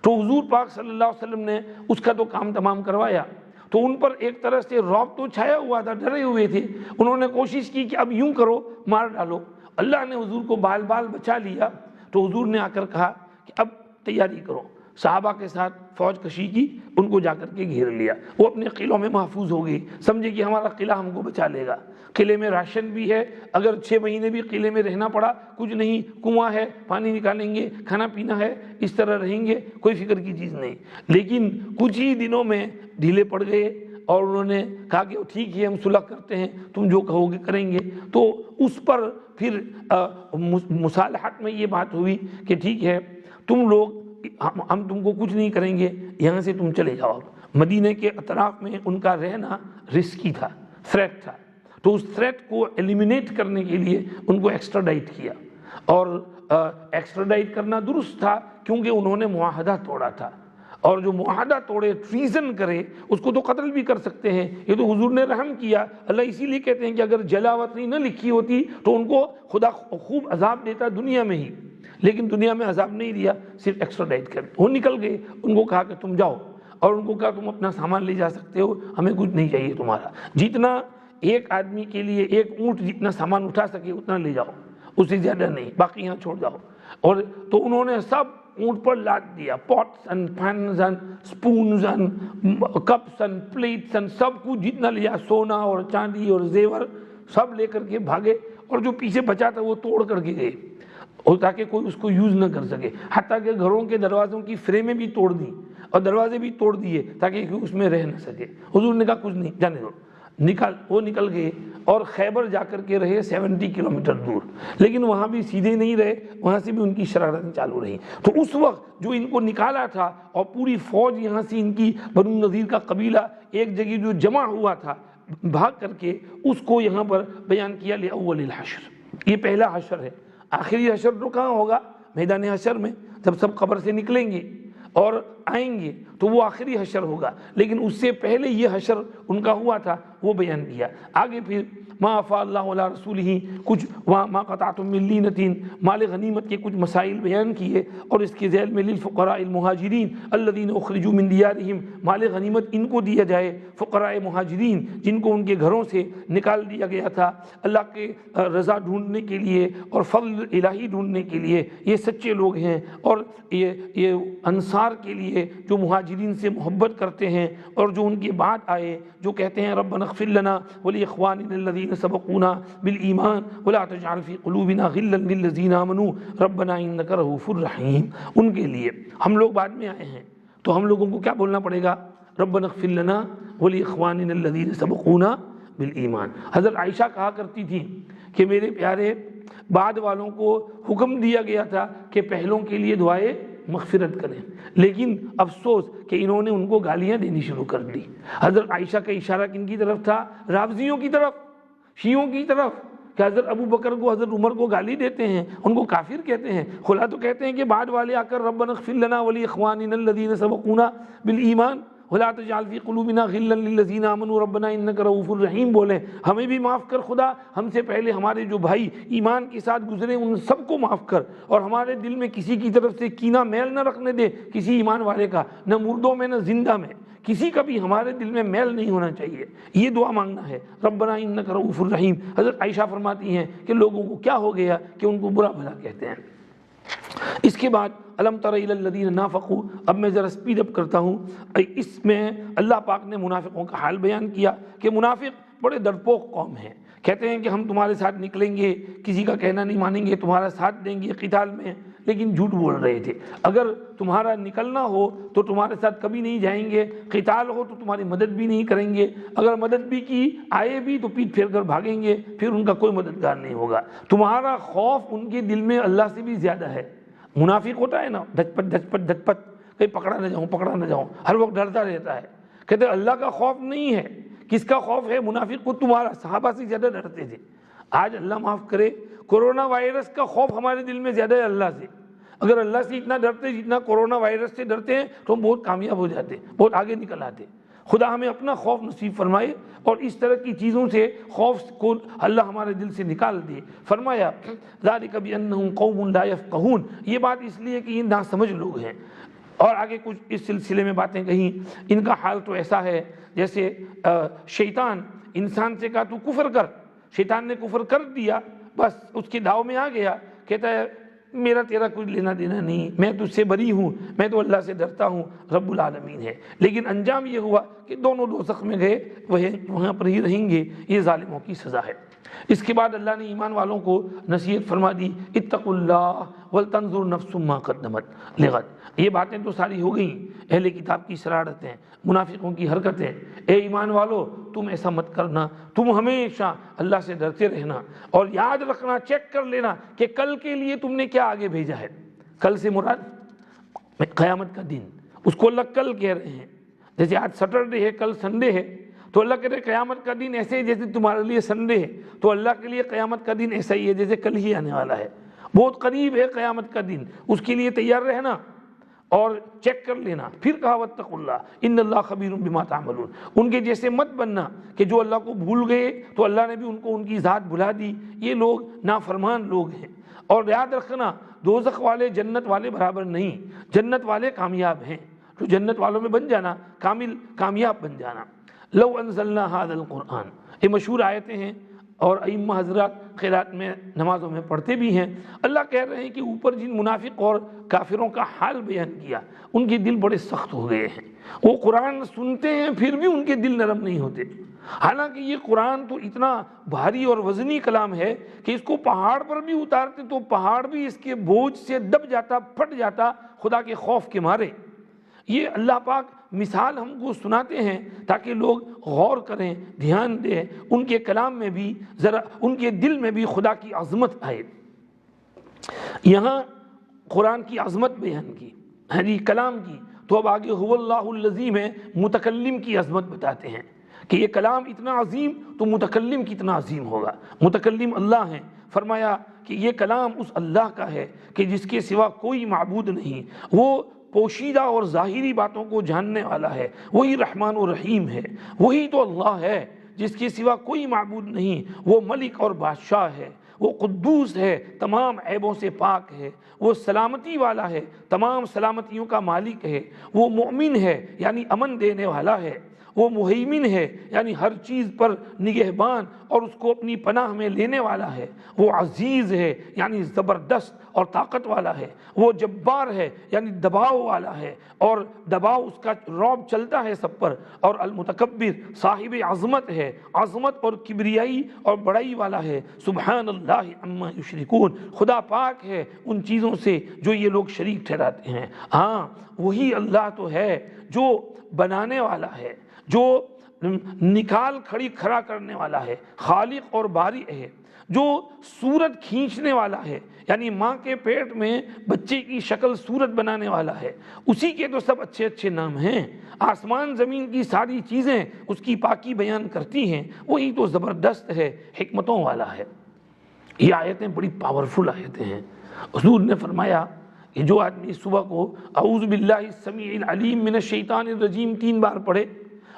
تو حضور پاک صلی اللہ علیہ وسلم نے اس کا تو کام تمام کروایا۔ تو ان پر ایک طرح سے رعب تو چھایا ہوا تھا، ڈرے ہوئے تھے، انہوں نے کوشش کی کہ اب یوں کرو، مار ڈالو۔ اللہ نے حضور کو بال بال بچا لیا، تو حضور نے آ کر کہا کہ اب تیاری کرو، صحابہ کے ساتھ فوج کشی کی، ان کو جا کر کے گھیر لیا، وہ اپنے قلعوں میں محفوظ ہو گئی، سمجھے کہ ہمارا قلعہ ہم کو بچا لے گا، قلعے میں راشن بھی ہے، اگر 6 مہینے بھی قلعے میں رہنا پڑا کچھ نہیں، کنواں ہے، پانی نکالیں گے، کھانا پینا ہے، اس طرح رہیں گے، کوئی فکر کی چیز نہیں۔ لیکن کچھ ہی دنوں میں ڈھیلے پڑ گئے اور انہوں نے کہا کہ ٹھیک ہے ہم صلح کرتے ہیں، تم جو کہو گے کریں گے۔ تو اس پر پھر مصالحت میں یہ بات ہوئی کہ ٹھیک ہے تم لوگ، ہم تم کو کچھ نہیں کریں گے، یہاں سے تم چلے جاؤ۔ مدینہ کے اطراف میں ان کا رہنا رسکی تھا، تھریٹ تھا، تو اس تھریٹ کو ایلیمینیٹ کرنے کے لیے ان کو ایکسٹراڈائٹ کیا، اور ایکسٹراڈائٹ کرنا درست تھا کیونکہ انہوں نے معاہدہ توڑا تھا، اور جو معاہدہ توڑے، ٹریزن کرے، اس کو تو قتل بھی کر سکتے ہیں۔ یہ تو حضور نے رحم کیا، اللہ اسی لیے کہتے ہیں کہ اگر جلاوطنی نہ لکھی ہوتی تو ان کو خدا خوب عذاب دیتا دنیا میں ہی، لیکن دنیا میں عذاب نہیں دیا، صرف ایکسٹراڈائٹ کر۔ وہ نکل گئے، ان کو کہا کہ تم جاؤ، اور ان کو کہا تم اپنا سامان لے جا سکتے ہو، ہمیں کچھ نہیں چاہیے تمہارا، جتنا ایک آدمی کے لیے ایک اونٹ جتنا سامان اٹھا سکے اتنا لے جاؤ، اس سے زیادہ نہیں، باقی یہاں چھوڑ جاؤ۔ اور تو انہوں نے سب اونٹ پر لاد دیا، pots and pans and spoons and cups and plates and سب کچھ جتنا لیا، سونا اور چاندی اور زیور سب لے کر کے بھاگے، اور جو پیچھے بچا تھا وہ توڑ کر کے گئے، اور تاکہ کوئی اس کو یوز نہ کر سکے۔ حتیٰ کہ گھروں کے دروازوں کی فریمیں بھی توڑ دی اور دروازے بھی توڑ دیے تاکہ اس میں رہ نہ سکے۔ حضور نے کہا کچھ نہیں، جانے دو، وہ نکل گئے، اور خیبر جا کر کے رہے 70 کلومیٹر دور، لیکن وہاں بھی سیدھے نہیں رہے، وہاں سے بھی ان کی شرارتیں چالو رہی۔ تو اس وقت جو ان کو نکالا تھا، اور پوری فوج یہاں سے ان کی بنو نذیر کا قبیلہ ایک جگہ جو جمع ہوا تھا بھاگ کر کے، اس کو یہاں پر بیان کیا لأول الحشر، یہ پہلا حشر ہے۔ آخری حشر تو کہاں ہوگا؟ میدان حشر میں، جب سب قبر سے نکلیں گے اور آئیں گے تو وہ آخری حشر ہوگا، لیکن اس سے پہلے یہ حشر ان کا ہوا تھا، وہ بیان کیا۔ آگے پھر ما افاء اللہ علی رسولہ، کچھ ما قطعتم من لینۃ، مال غنیمت کے کچھ مسائل بیان کیے، اور اس کے ذیل میں للفقراء المہاجرین الذین اخرجوا من دیارہم، مال غنیمت ان کو دیا جائے، فقراء مہاجرین جن کو ان کے گھروں سے نکال دیا گیا تھا اللہ کے رضا ڈھونڈنے کے لیے اور فضل الہی ڈھونڈنے کے لیے، یہ سچے لوگ ہیں، اور یہ انصار کے لیے جو مہاجرین سے محبت کرتے ہیں، اور جو ان کے بعد آئے، جو کہتے ہیں ربنا اغفر لنا ولاخواننا الذین سبقونا بالایمان ولا تجعل فی قلوبنا غلا للذین آمنوا ربنا انک رؤوف رحیم، ان کے لیے ہم لوگ بعد میں آئے ہیں، تو ہم لوگوں کو کیا بولنا پڑے گا؟ ربنا اغفر لنا ولاخواننا الذین سبقونا بالایمان۔ حضرت عائشہ کہا کرتی تھی کہ میرے پیارے، بعد والوں کو حکم دیا گیا تھا کہ پہلوں کے لیے دعائے مغفرت کریں، لیکن افسوس کہ انہوں نے ان کو گالیاں دینی شروع کر دی۔ حضرت عائشہ کا اشارہ کن کی طرف تھا؟ رافضیوں کی طرف، شیعوں کی طرف، کہ حضرت ابو بکر کو، حضرت عمر کو گالی دیتے ہیں، ان کو کافر کہتے ہیں۔ خلا تو کہتے ہیں کہ بعد والے آ کر ربنا اغفر لنا ولاخواننا الذین سبقونا بالایمان ولا تجعل فی قلوبنا غلا للذین آمنوا ربنا انک رؤوف رحیم بولیں، ہمیں بھی معاف کر خدا، ہم سے پہلے ہمارے جو بھائی ایمان کے ساتھ گزرے ان سب کو معاف کر، اور ہمارے دل میں کسی کی طرف سے کینہ میل نہ رکھنے دے، کسی ایمان والے کا، نہ مردوں میں نہ زندہ میں، کسی کا بھی ہمارے دل میں میل نہیں ہونا چاہیے، یہ دعا مانگنا ہے، ربنا انک رؤوف الرحیم۔ حضرت عائشہ فرماتی ہیں کہ لوگوں کو کیا ہو گیا کہ ان کو برا بھلا کہتے ہیں۔ اس کے بعد الم تر الی الذین نافقوا، اب میں ذرا سپیڈ اپ کرتا ہوں، اس میں اللہ پاک نے منافقوں کا حال بیان کیا کہ منافق بڑے ڈرپوک قوم ہیں، کہتے ہیں کہ ہم تمہارے ساتھ نکلیں گے، کسی کا کہنا نہیں مانیں گے، تمہارا ساتھ دیں گے قتال میں، لیکن جھوٹ بول رہے تھے۔ اگر تمہارا نکلنا ہو تو تمہارے ساتھ کبھی نہیں جائیں گے، قتال ہو تو تمہاری مدد بھی نہیں کریں گے، اگر مدد بھی کی آئے بھی تو پیٹ پھیر کر بھاگیں گے، پھر ان کا کوئی مددگار نہیں ہوگا۔ تمہارا خوف ان کے دل میں اللہ سے بھی زیادہ ہے۔ منافق ہوتا ہے نا، دھچ پت کہیں پکڑا نہ جاؤں، ہر وقت ڈرتا رہتا ہے۔ کہتے ہیں اللہ کا خوف نہیں ہے، کس کا خوف ہے؟ منافق کو تمہارا، صحابہ سے زیادہ ڈرتے تھے۔ آج اللہ معاف کرے، کورونا وائرس کا خوف ہمارے دل میں زیادہ ہے اللہ سے۔ اگر اللہ سے اتنا ڈرتے جتنا کورونا وائرس سے ڈرتے ہیں تو ہم بہت کامیاب ہو جاتے، بہت آگے نکل آتے۔ خدا ہمیں اپنا خوف نصیب فرمائے، اور اس طرح کی چیزوں سے خوف کو اللہ ہمارے دل سے نکال دے۔ فرمایا ذالک بانہم قوم لا یفقہون، یہ بات اس لیے کہ یہ ناسمجھ لوگ ہیں۔ اور آگے کچھ اس سلسلے میں باتیں کہیں، ان کا حال تو ایسا ہے جیسے شیطان انسان سے کہا تو کفر کر، شیطان نے کفر کر دیا، بس اس کے داؤ میں آ گیا، کہتا ہے میرا تیرا کوئی لینا دینا نہیں، میں تجھ سے بری ہوں، میں تو اللہ سے ڈرتا ہوں، رب العالمین ہے۔ لیکن انجام یہ ہوا کہ دونوں دوزخ میں گئے، وہاں پر ہی رہیں گے، یہ ظالموں کی سزا ہے۔ اس کے بعد اللہ نے ایمان والوں کو نصیحت فرما دی، اتقوا اللہ وَلْتَنْظُرْ نَفْسٌ مَا قَدَّمَتْ لِغَدٍ۔ یہ باتیں تو ساری ہو گئیں، اہل کتاب کی شرارتیں، منافقوں کی حرکتیں۔ اے ایمان والو تم ایسا مت کرنا، تم ہمیشہ اللہ سے ڈرتے رہنا، اور یاد رکھنا، چیک کر لینا کہ کل کے لیے تم نے کیا آگے بھیجا ہے۔ کل سے مراد قیامت کا دن، اس کو اللہ کل کہہ رہے ہیں۔ جیسے آج سیٹرڈے ہے، کل سنڈے ہے، تو اللہ کہہ رہے قیامت کا دن ایسے ہی جیسے تمہارے لیے سنڈے ہے، تو اللہ کے لیے قیامت کا دن ایسا ہی ہے جیسے کل ہی آنے والا ہے۔ بہت قریب ہے قیامت کا دن، اس کے لیے تیار رہنا اور چیک کر لینا۔ پھر کہا واتقوا اللہ ان اللہ خبیر بما تعملون۔ ان کے جیسے مت بننا کہ جو اللہ کو بھول گئے تو اللہ نے بھی ان کو ان کی ذات بھلا دی، یہ لوگ نافرمان لوگ ہیں۔ اور یاد رکھنا دوزخ والے جنت والے برابر نہیں، جنت والے کامیاب ہیں، تو جنت والوں میں بن جانا، کامل کامیاب بن جانا۔ لو انزلنا هذا القرآن، یہ مشہور آیتیں ہیں اور ائمہ حضرات قرات میں نمازوں میں پڑھتے بھی ہیں۔ اللہ کہہ رہے ہیں کہ اوپر جن منافق اور کافروں کا حال بیان کیا، ان کے دل بڑے سخت ہو گئے ہیں، وہ قرآن سنتے ہیں پھر بھی ان کے دل نرم نہیں ہوتے۔ حالانکہ یہ قرآن تو اتنا بھاری اور وزنی کلام ہے کہ اس کو پہاڑ پر بھی اتارتے تو پہاڑ بھی اس کے بوجھ سے دب جاتا، پھٹ جاتا خدا کے خوف کے مارے۔ یہ اللہ پاک مثال ہم کو سناتے ہیں تاکہ لوگ غور کریں، دھیان دیں، ان کے کلام میں بھی ذرا ان کے دل میں بھی خدا کی عظمت آئے۔ یہاں قرآن کی عظمت بیان کی، جی کلام کی، تو اب آگے هو اللہ الذی میں متکلم کی عظمت بتاتے ہیں کہ یہ کلام اتنا عظیم تو متکلم کتنا عظیم ہوگا۔ متکلم اللہ ہیں، فرمایا کہ یہ کلام اس اللہ کا ہے کہ جس کے سوا کوئی معبود نہیں، وہ پوشیدہ اور ظاہری باتوں کو جاننے والا ہے، وہی رحمان و رحیم ہے، وہی تو اللہ ہے جس کے سوا کوئی معبود نہیں، وہ ملک اور بادشاہ ہے، وہ قدوس ہے، تمام عیبوں سے پاک ہے، وہ سلامتی والا ہے، تمام سلامتیوں کا مالک ہے، وہ مؤمن ہے یعنی امن دینے والا ہے، وہ مہیمن ہے یعنی ہر چیز پر نگہبان اور اس کو اپنی پناہ میں لینے والا ہے، وہ عزیز ہے یعنی زبردست اور طاقت والا ہے، وہ جبار ہے یعنی دباؤ والا ہے اور دباؤ اس کا رعب چلتا ہے سب پر، اور المتکبر صاحب عظمت ہے، عظمت اور کبریائی اور بڑائی والا ہے۔ سبحان اللہ عما یشرکون، خدا پاک ہے ان چیزوں سے جو یہ لوگ شریک ٹھہراتے ہیں۔ ہاں وہی اللہ تو ہے جو بنانے والا ہے، جو نکال کھڑا کرنے والا ہے، خالق اور بارئ ہے، جو صورت کھینچنے والا ہے یعنی ماں کے پیٹ میں بچے کی شکل صورت بنانے والا ہے، اسی کے تو سب اچھے اچھے نام ہیں۔ آسمان زمین کی ساری چیزیں اس کی پاکی بیان کرتی ہیں، وہی تو زبردست ہے، حکمتوں والا ہے۔ یہ آیتیں بڑی پاورفل آیتیں ہیں۔ حضور نے فرمایا کہ جو آدمی صبح کو اعوذ باللہ السمیع العلیم من الشیطان الرجیم 3 بار پڑھے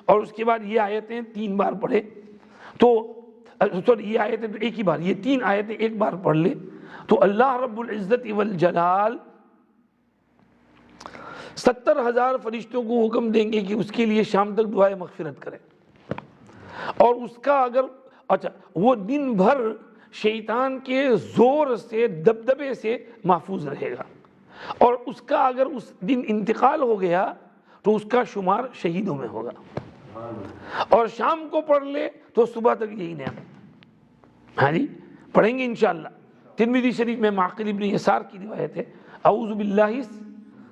اور اس کے بعد یہ آیتیں 3 بار پڑھے تو یہ آیتیں تو ایک ہی بار، یہ 3 آیتیں ایک بار پڑھ لے تو اللہ رب العزت والجلال 70,000 فرشتوں کو حکم دیں گے کہ اس کے لیے شام تک دعائے مغفرت کریں، اور اس کا اگر وہ دن بھر شیطان کے زور سے دبدبے سے محفوظ رہے گا، اور اس کا اگر اس دن انتقال ہو گیا تو اس کا شمار شہیدوں میں ہوگا، اور شام کو پڑھ لے تو صبح تک یہی نعمت۔ ہاں جی پڑھیں گے انشاءاللہ۔ ترمذی شریف میں معقل ابن یسار کی روایت ہے، اعوذ باللہ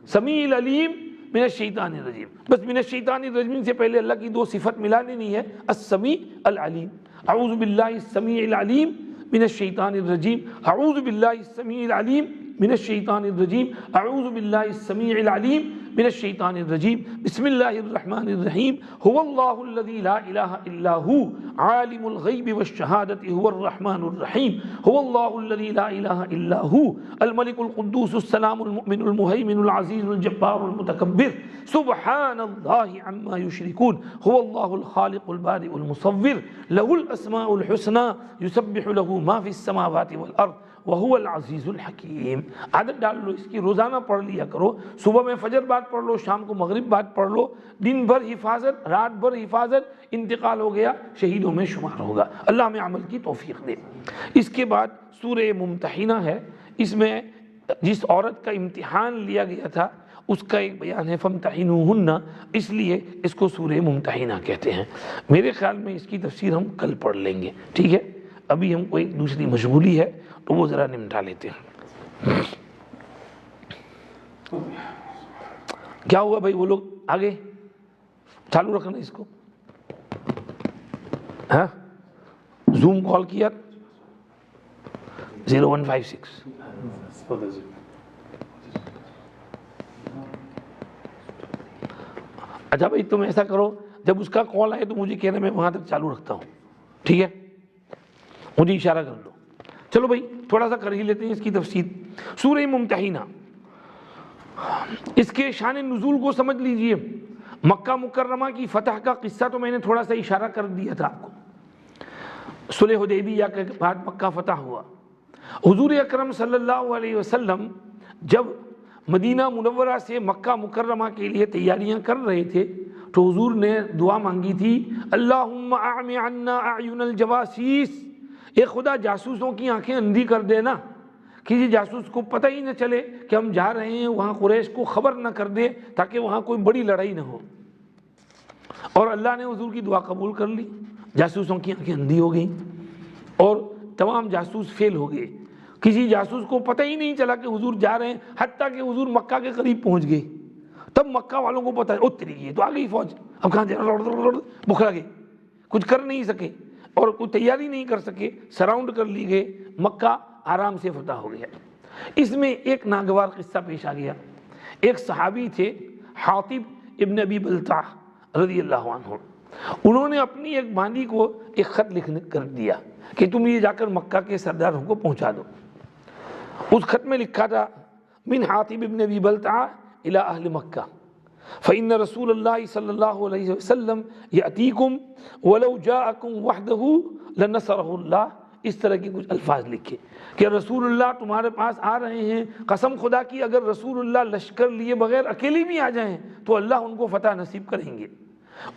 سمیع العلیم من الشیطان الرجیم، بس من الشیطان الرجیم سے پہلے اللہ کی 2 صفت ملا دینی ہے، السمیع العلیم، اعوذ باللہ السمیع العلیم من الشیطان الرجیم، اعوذ باللہ السمیع العلیم من الشیطان الرجیم، اعوذ باللہ السمیع العلیم من الشیطان الرجیم، بسم اللہ الرحمن الرحیم، هو اللہ الذی لا الہ الا هو عالم الغیب والشہادۃ هو الرحمن الرحیم، هو اللہ الذی لا الہ الا هو الملک القدوس السلام المؤمن المہیمن العزیز الجبار المتکبر سبحان اللہ عما یشرکون، هو اللہ الخالق البارئ المصور له الاسماء الحسنى یسبح له ما فی السماوات والارض وَهُوَ الْعَزِيزُ الْحَكِيمُ۔ عادت ڈال لو اس کی، روزانہ پڑھ لیا کرو، صبح میں فجر بعد پڑھ لو، شام کو مغرب بعد پڑھ لو، دن بھر حفاظت، رات بھر حفاظت، انتقال ہو گیا شہیدوں میں شمار ہوگا۔ اللہ ہمیں عمل کی توفیق دے۔ اس کے بعد سورہ ممتحنہ ہے، اس میں جس عورت کا امتحان لیا گیا تھا اس کا ایک بیان ہے، فَامْتَحِنُوهُنَّ، اس لیے اس کو سورہ ممتحنہ کہتے ہیں۔ میرے خیال میں اس کی تفسیر ہم کل پڑھ لیں گے، ٹھیک ہے؟ ابھی ہم کو ایک دوسری مشغولی ہے تو وہ ذرا نمٹا لیتے ہیں۔ کیا ہوا بھائی؟ وہ لوگ آگے چالو رکھنا اس کو، ہاں زوم کال کیا 0156. اچھا بھائی تم ایسا کرو، جب اس کا کال آئے تو مجھے کہنا، میں وہاں تک چالو رکھتا ہوں، ٹھیک ہے؟ مجھے اشارہ کر دو. چلو بھائی تھوڑا سا کر ہی لیتے ہیں اس کی تفسیر. سورہ ممتحنہ، اس کے شان نزول کو سمجھ لیجئے. مکہ مکرمہ کی فتح کا قصہ تو میں نے تھوڑا سا اشارہ کر دیا تھا آپ کو. صلح حدیبیہ کے بعد مکہ فتح ہوا. حضور اکرم صلی اللہ علیہ وسلم جب مدینہ منورہ سے مکہ مکرمہ کے لیے تیاریاں کر رہے تھے تو حضور نے دعا مانگی تھی، اللہم اعمی عنا اعین الجواسیس، اے خدا جاسوسوں کی آنکھیں اندھی کر دینا، کسی جاسوس کو پتہ ہی نہ چلے کہ ہم جا رہے ہیں وہاں، قریش کو خبر نہ کر دے تاکہ وہاں کوئی بڑی لڑائی نہ ہو. اور اللہ نے حضور کی دعا قبول کر لی. جاسوسوں کی آنکھیں اندھی ہو گئیں اور تمام جاسوس فیل ہو گئے. کسی جاسوس کو پتہ ہی نہیں چلا کہ حضور جا رہے ہیں، حتیٰ کہ حضور مکہ کے قریب پہنچ گئے. تب مکہ والوں کو پتہ ہے اتری گئی تو آ گئی فوج، اب کہاں جا بکھرا گئے، کچھ کر نہیں سکے اور کوئی تیاری نہیں کر سکے، سراؤنڈ کر لی گئے. مکہ آرام سے فتح ہو گیا. اس میں ایک ناگوار قصہ پیش آ گیا. ایک صحابی تھے حاطب ابن ابی بلتع رضی اللہ عنہ، انہوں نے اپنی ایک باندی کو ایک خط لکھنے کر دیا کہ تم یہ جا کر مکہ کے سرداروں کو پہنچا دو. اس خط میں لکھا تھا، من حاطب ابن ابی بلتع الى اہل مکہ فإن رسول اللہ صلی اللہ علیہ وسلم یأتیکم ولو جاءکم وحدہ لنصرہ اللہ. اس طرح کے کچھ الفاظ لکھے کہ رسول اللہ تمہارے پاس آ رہے ہیں، قسم خدا کی اگر رسول اللہ لشکر لیے بغیر اکیلے بھی آ جائیں تو اللہ ان کو فتح نصیب کریں گے.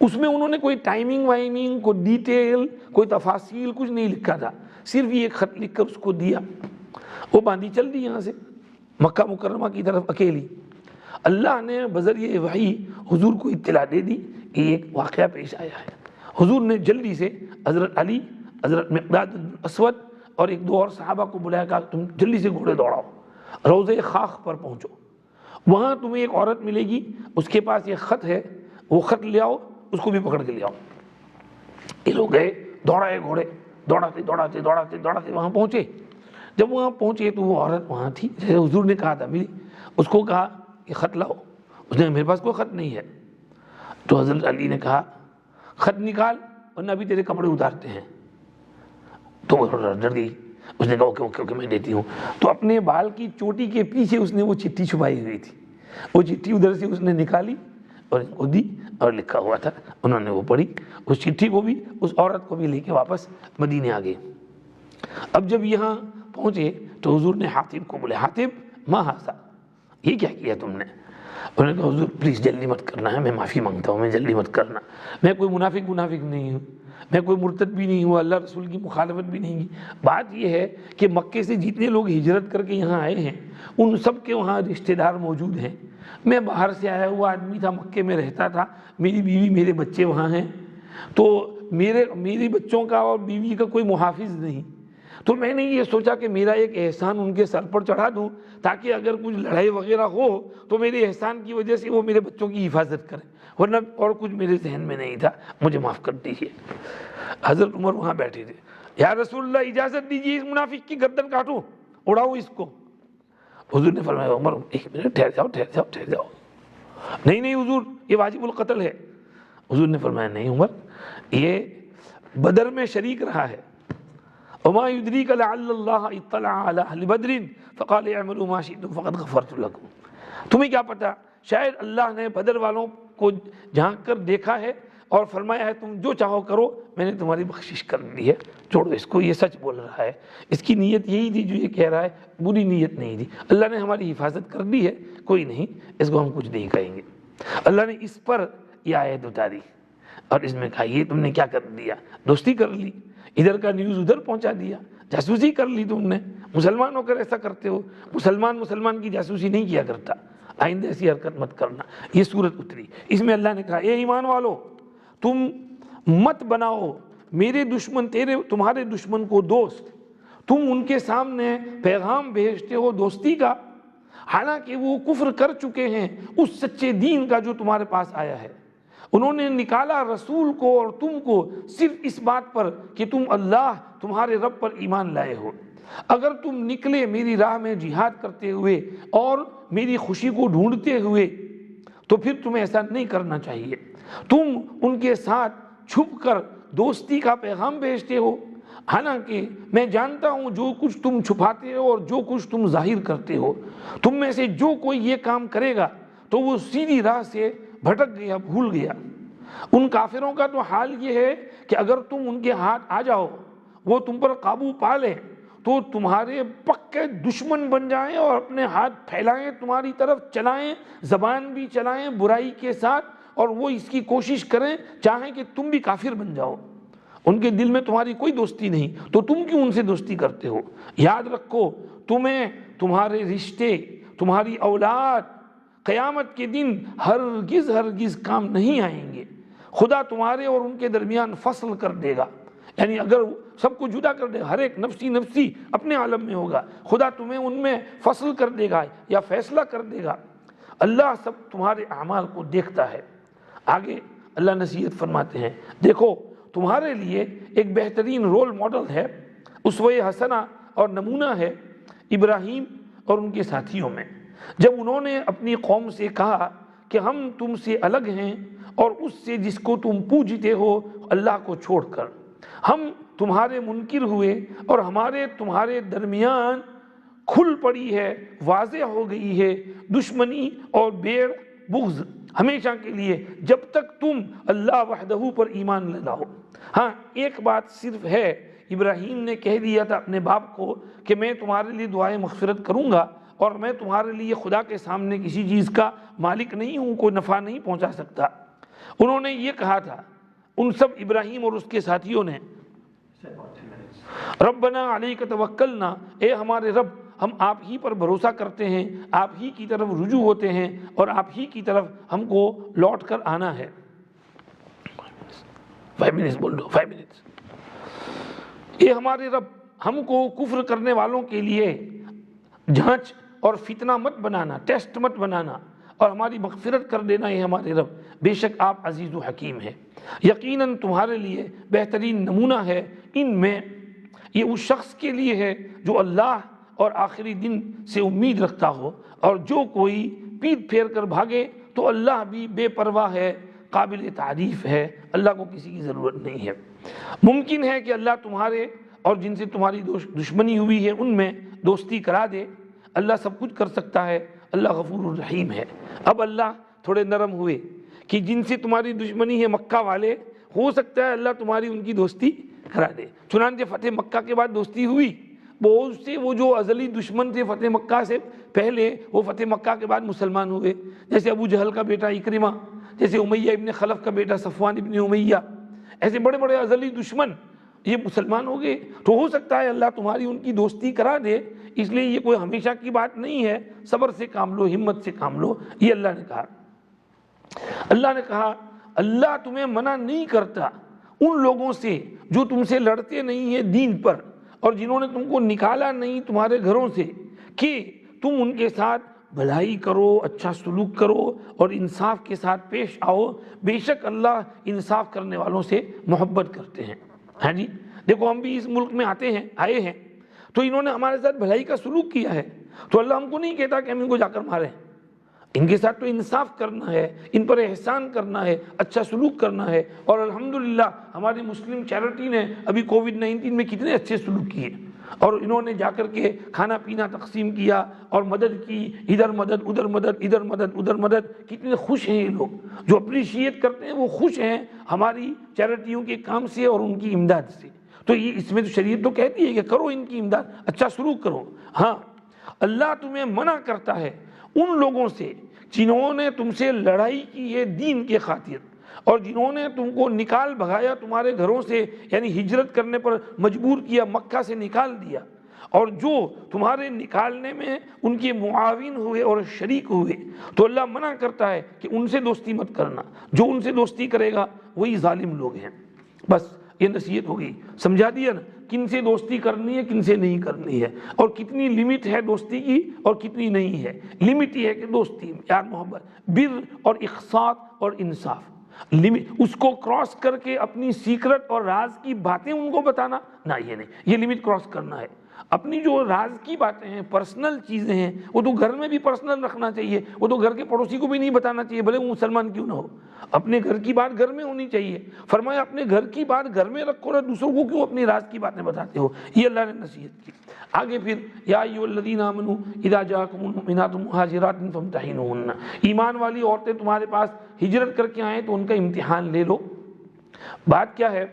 اس میں انہوں نے کوئی ٹائمنگ وائمنگ، کوئی ڈیٹیل، کوئی تفاصیل کچھ نہیں لکھا تھا، صرف یہ خط لکھ کر اس کو دیا. وہ باندھی چل دی یہاں سے مکہ مکرمہ کی طرف اکیلی. اللہ نے بذریعہ وحی حضور کو اطلاع دے دی کہ ایک واقعہ پیش آیا ہے. حضور نے جلدی سے حضرت علی، حضرت مقداد بن اسود اور ایک دو اور صحابہ کو بلایا کہ تم جلدی سے گھوڑے دوڑاؤ، روضہ خاخ پر پہنچو، وہاں تمہیں ایک عورت ملے گی، اس کے پاس ایک خط ہے، وہ خط لے آؤ، اس کو بھی پکڑ کے لے آؤ. یہ لوگ گئے، دوڑائے گھوڑے، دوڑاتے دوڑاتے دوڑاتے دوڑاتے وہاں پہنچے. جب وہاں پہنچے تو وہ عورت وہاں تھی جیسے حضور نے کہا تھا ملی. اس کو کہا کہ خط لاؤ، اس نے میرے پاس کوئی خط نہیں ہے. تو حضرت علی نے کہا خط نکال ورنہ ابھی تیرے کپڑے اتارتے ہیں. تو وہ ڈر گئی، اس نے کہا اوکے اوکے اوکے میں دیتی ہوں. تو اپنے بال کی چوٹی کے پیچھے اس نے وہ چٹھی چھپائی ہوئی تھی، وہ چٹھی ادھر سے اس نے نکالی اور ان کو دی اور لکھا ہوا تھا. انہوں نے وہ پڑھی، اس چٹھی کو بھی اس عورت کو بھی لے کے واپس مدینے آ گئے. اب جب یہاں پہنچے تو حضور نے حاطب کو بولے، حاطب ما ہذا، یہ کیا کیا تم نے؟ انہوں نے کہا حضور پلیز جلدی مت کرنا ہے، میں معافی مانگتا ہوں، میں جلدی مت کرنا، میں کوئی منافق نہیں ہوں، میں کوئی مرتد بھی نہیں ہوں، اللہ رسول کی مخالفت بھی نہیں کی. بات یہ ہے کہ مکے سے جتنے لوگ ہجرت کر کے یہاں آئے ہیں ان سب کے وہاں رشتہ دار موجود ہیں. میں باہر سے آیا ہوا آدمی تھا، مکے میں رہتا تھا، میری بیوی میرے بچے وہاں ہیں، تو میری بچوں کا اور بیوی کا کوئی محافظ نہیں. تو میں نے یہ سوچا کہ میرا ایک احسان ان کے سر پر چڑھا دوں تاکہ اگر کچھ لڑائی وغیرہ ہو تو میرے احسان کی وجہ سے وہ میرے بچوں کی حفاظت کریں، ورنہ اور کچھ میرے ذہن میں نہیں تھا، مجھے معاف کر دیجیے. حضرت عمر وہاں بیٹھے تھے. یا رسول اللہ اجازت دیجیے اس منافق کی گردن کاٹو، اڑاؤ اس کو. حضور نے فرمایا عمر ایک منٹ ٹھہر جاؤ. نہیں حضور یہ واجب القتل ہے. حضور نے فرمایا نہیں عمر، یہ بدر میں شریک رہا ہے. وما يدريك لعل الله اطلع على اهل بدر فقال اعملوا ما شئتم فقد غفرت لكم. تمہیں کیا پتا، شاید اللہ نے بدر والوں کو جھانک کر دیکھا ہے اور فرمایا ہے تم جو چاہو کرو، میں نے تمہاری بخشش کر دی ہے، چھوڑو اس کو، یہ سچ بول رہا ہے، اس کی نیت یہی تھی جو یہ کہہ رہا ہے، بری نیت نہیں تھی. اللہ نے ہماری حفاظت کر دی ہے، کوئی نہیں، اس کو ہم کچھ نہیں کہیں گے. اللہ نے اس پر یہ آیت اتاری اور اس میں کہا یہ تم نے کیا کر دیا، دوستی کر لی، ادھر کا نیوز ادھر پہنچا دیا، جاسوسی کر لی تم نے. مسلمان ہو کر ایسا کرتے ہو، مسلمان کی جاسوسی نہیں کیا کرتا، آئندہ ایسی حرکت مت کرنا. یہ صورت اتری. اس میں اللہ نے کہا اے ایمان والو تم مت بناؤ میرے دشمن تمہارے دشمن کو دوست. تم ان کے سامنے پیغام بھیجتے ہو دوستی کا حالانکہ وہ کفر کر چکے ہیں اس سچے دین کا جو تمہارے پاس آیا ہے۔ انہوں نے نکالا رسول کو اور تم کو صرف اس بات پر کہ تم اللہ تمہارے رب پر ایمان لائے ہو۔ اگر تم نکلے میری راہ میں جہاد کرتے ہوئے اور میری خوشی کو ڈھونڈتے ہوئے تو پھر تمہیں ایسا نہیں کرنا چاہیے۔ تم ان کے ساتھ چھپ کر دوستی کا پیغام بھیجتے ہو، حالانکہ میں جانتا ہوں جو کچھ تم چھپاتے ہو اور جو کچھ تم ظاہر کرتے ہو۔ تم میں سے جو کوئی یہ کام کرے گا تو وہ سیدھی راہ سے بھٹک گیا، بھول گیا۔ ان کافروں کا تو حال یہ ہے کہ اگر تم ان کے ہاتھ آ جاؤ، وہ تم پر قابو پا لیں تو تمہارے پکے دشمن بن جائیں اور اپنے ہاتھ پھیلائیں، تمہاری طرف چلائیں، زبان بھی چلائیں برائی کے ساتھ، اور وہ اس کی کوشش کریں چاہیں کہ تم بھی کافر بن جاؤ۔ ان کے دل میں تمہاری کوئی دوستی نہیں تو تم کیوں ان سے دوستی کرتے ہو؟ یاد رکھو تمہیں تمہارے رشتے، تمہاری اولاد قیامت کے دن ہرگز کام نہیں آئیں گے۔ خدا تمہارے اور ان کے درمیان فصل کر دے گا، یعنی اگر سب کو جدا کر دے، ہر ایک نفسی نفسی اپنے عالم میں ہوگا، خدا تمہیں ان میں فصل کر دے گا یا فیصلہ کر دے گا۔ اللہ سب تمہارے اعمال کو دیکھتا ہے۔ آگے اللہ نصیحت فرماتے ہیں، دیکھو تمہارے لیے ایک بہترین رول ماڈل ہے، اسوہ حسنہ اور نمونہ ہے ابراہیم اور ان کے ساتھیوں میں، جب انہوں نے اپنی قوم سے کہا کہ ہم تم سے الگ ہیں اور اس سے جس کو تم پوجتے ہو اللہ کو چھوڑ کر، ہم تمہارے منکر ہوئے اور ہمارے تمہارے درمیان کھل پڑی ہے، واضح ہو گئی ہے دشمنی اور بیڑ بغض ہمیشہ کے لیے جب تک تم اللہ وحدہ پر ایمان نہ لاؤ۔ ہاں ایک بات صرف ہے، ابراہیم نے کہہ دیا تھا اپنے باپ کو کہ میں تمہارے لیے دعائیں مغفرت کروں گا اور میں تمہارے لیے خدا کے سامنے کسی چیز کا مالک نہیں ہوں، کوئی نفع نہیں پہنچا سکتا۔ انہوں نے یہ کہا تھا، ان سب ابراہیم اور اس کے ساتھیوں نے، ربنا علیک توکلنا، اے ہمارے رب ہم آپ ہی پر بھروسہ کرتے ہیں، آپ ہی کی طرف رجوع ہوتے ہیں اور آپ ہی کی طرف ہم کو لوٹ کر آنا ہے۔ 5 منٹس بول دو، 5 منٹس۔ اے ہمارے رب ہم کو کفر کرنے والوں کے لیے جھانچ اور فتنہ مت بنانا، ٹیسٹ مت بنانا، اور ہماری مغفرت کر دینا ہے ہمارے رب، بے شک آپ عزیز و حکیم ہیں۔ یقیناً تمہارے لیے بہترین نمونہ ہے ان میں، یہ اس شخص کے لیے ہے جو اللہ اور آخری دن سے امید رکھتا ہو، اور جو کوئی پیٹ پھیر کر بھاگے تو اللہ بھی بے پرواہ ہے، قابل تعریف ہے، اللہ کو کسی کی ضرورت نہیں ہے۔ ممکن ہے کہ اللہ تمہارے اور جن سے تمہاری دشمنی ہوئی ہے ان میں دوستی کرا دے، اللہ سب کچھ کر سکتا ہے، اللہ غفور الرحیم ہے۔ اب اللہ تھوڑے نرم ہوئے کہ جن سے تمہاری دشمنی ہے مکہ والے، ہو سکتا ہے اللہ تمہاری ان کی دوستی کرا دے۔ چنانچہ فتح مکہ کے بعد دوستی ہوئی، بہت سے وہ جو ازلی دشمن تھے فتح مکہ سے پہلے، وہ فتح مکہ کے بعد مسلمان ہوئے، جیسے ابو جہل کا بیٹا اکرمہ، جیسے امیہ ابن خلف کا بیٹا صفوان ابن امیہ، ایسے بڑے بڑے ازلی دشمن یہ مسلمان ہو گئے۔ تو ہو سکتا ہے اللہ تمہاری ان کی دوستی کرا دے، اس لیے یہ کوئی ہمیشہ کی بات نہیں ہے، صبر سے کام لو، ہمت سے کام لو، یہ اللہ نے کہا۔ اللہ نے کہا اللہ تمہیں منع نہیں کرتا ان لوگوں سے جو تم سے لڑتے نہیں ہیں دین پر، اور جنہوں نے تم کو نکالا نہیں تمہارے گھروں سے، کہ تم ان کے ساتھ بھلائی کرو، اچھا سلوک کرو اور انصاف کے ساتھ پیش آؤ، بے شک اللہ انصاف کرنے والوں سے محبت کرتے ہیں۔ ہاں جی، دیکھو ہم بھی اس ملک میں آئے ہیں تو انہوں نے ہمارے ساتھ بھلائی کا سلوک کیا ہے، تو اللہ ہم کو نہیں کہتا کہ ہم ان کو جا کر ماریں، ان کے ساتھ تو انصاف کرنا ہے، ان پر احسان کرنا ہے، اچھا سلوک کرنا ہے۔ اور الحمدللہ ہماری مسلم چیریٹی نے ابھی کووڈ-19 میں کتنے اچھے سلوک کیے، اور انہوں نے جا کر کے کھانا پینا تقسیم کیا اور مدد کی، ادھر مدد ادھر مدد، ادھر مدد ادھر مدد، کتنے خوش ہیں یہ لوگ جو اپریشیٹ کرتے ہیں، وہ خوش ہیں ہماری چیریٹیوں کے کام سے اور ان کی امداد سے۔ تو یہ اس میں تو شریعت تو کہتی ہے کہ کرو ان کی امداد، اچھا سلوک کرو۔ ہاں اللہ تمہیں منع کرتا ہے ان لوگوں سے جنہوں نے تم سے لڑائی کی ہے دین کے خاطر، اور جنہوں نے تم کو نکال بھگایا تمہارے گھروں سے، یعنی ہجرت کرنے پر مجبور کیا، مکہ سے نکال دیا، اور جو تمہارے نکالنے میں ان کے معاون ہوئے اور شریک ہوئے، تو اللہ منع کرتا ہے کہ ان سے دوستی مت کرنا، جو ان سے دوستی کرے گا وہی ظالم لوگ ہیں۔ بس یہ نصیحت ہو گئی، سمجھا دیا نا کن سے دوستی کرنی ہے کن سے نہیں کرنی ہے، اور کتنی لمٹ ہے دوستی کی اور کتنی نہیں ہے۔ لمٹ یہ ہے کہ دوستی پیار محبت، بر اور اقساط اور انصاف، لمٹ اس کو کراس کر کے اپنی سیکرٹ اور راز کی باتیں ان کو بتانا نہ، یہ نہیں، یہ لمٹ کراس کرنا ہے۔ اپنی جو راز کی باتیں ہیں، پرسنل چیزیں ہیں، وہ تو گھر میں بھی پرسنل رکھنا چاہیے، وہ تو گھر کے پڑوسی کو بھی نہیں بتانا چاہیے، بھلے وہ مسلمان کیوں نہ ہو۔ اپنے گھر کی بات گھر میں ہونی چاہیے۔ فرمایا اپنے گھر کی بات گھر میں رکھو، نہ دوسروں کو کیوں اپنی راز کی باتیں بتاتے ہو، یہ اللہ نے نصیحت کی۔ آگے پھر یا ایھا الذین آمنوا اذا جاءکم المؤمنات مہاجرات فامتحنوہن، ایمان والی عورتیں تمہارے پاس ہجرت کر کے آئیں تو ان کا امتحان لے لو۔ بات کیا ہے،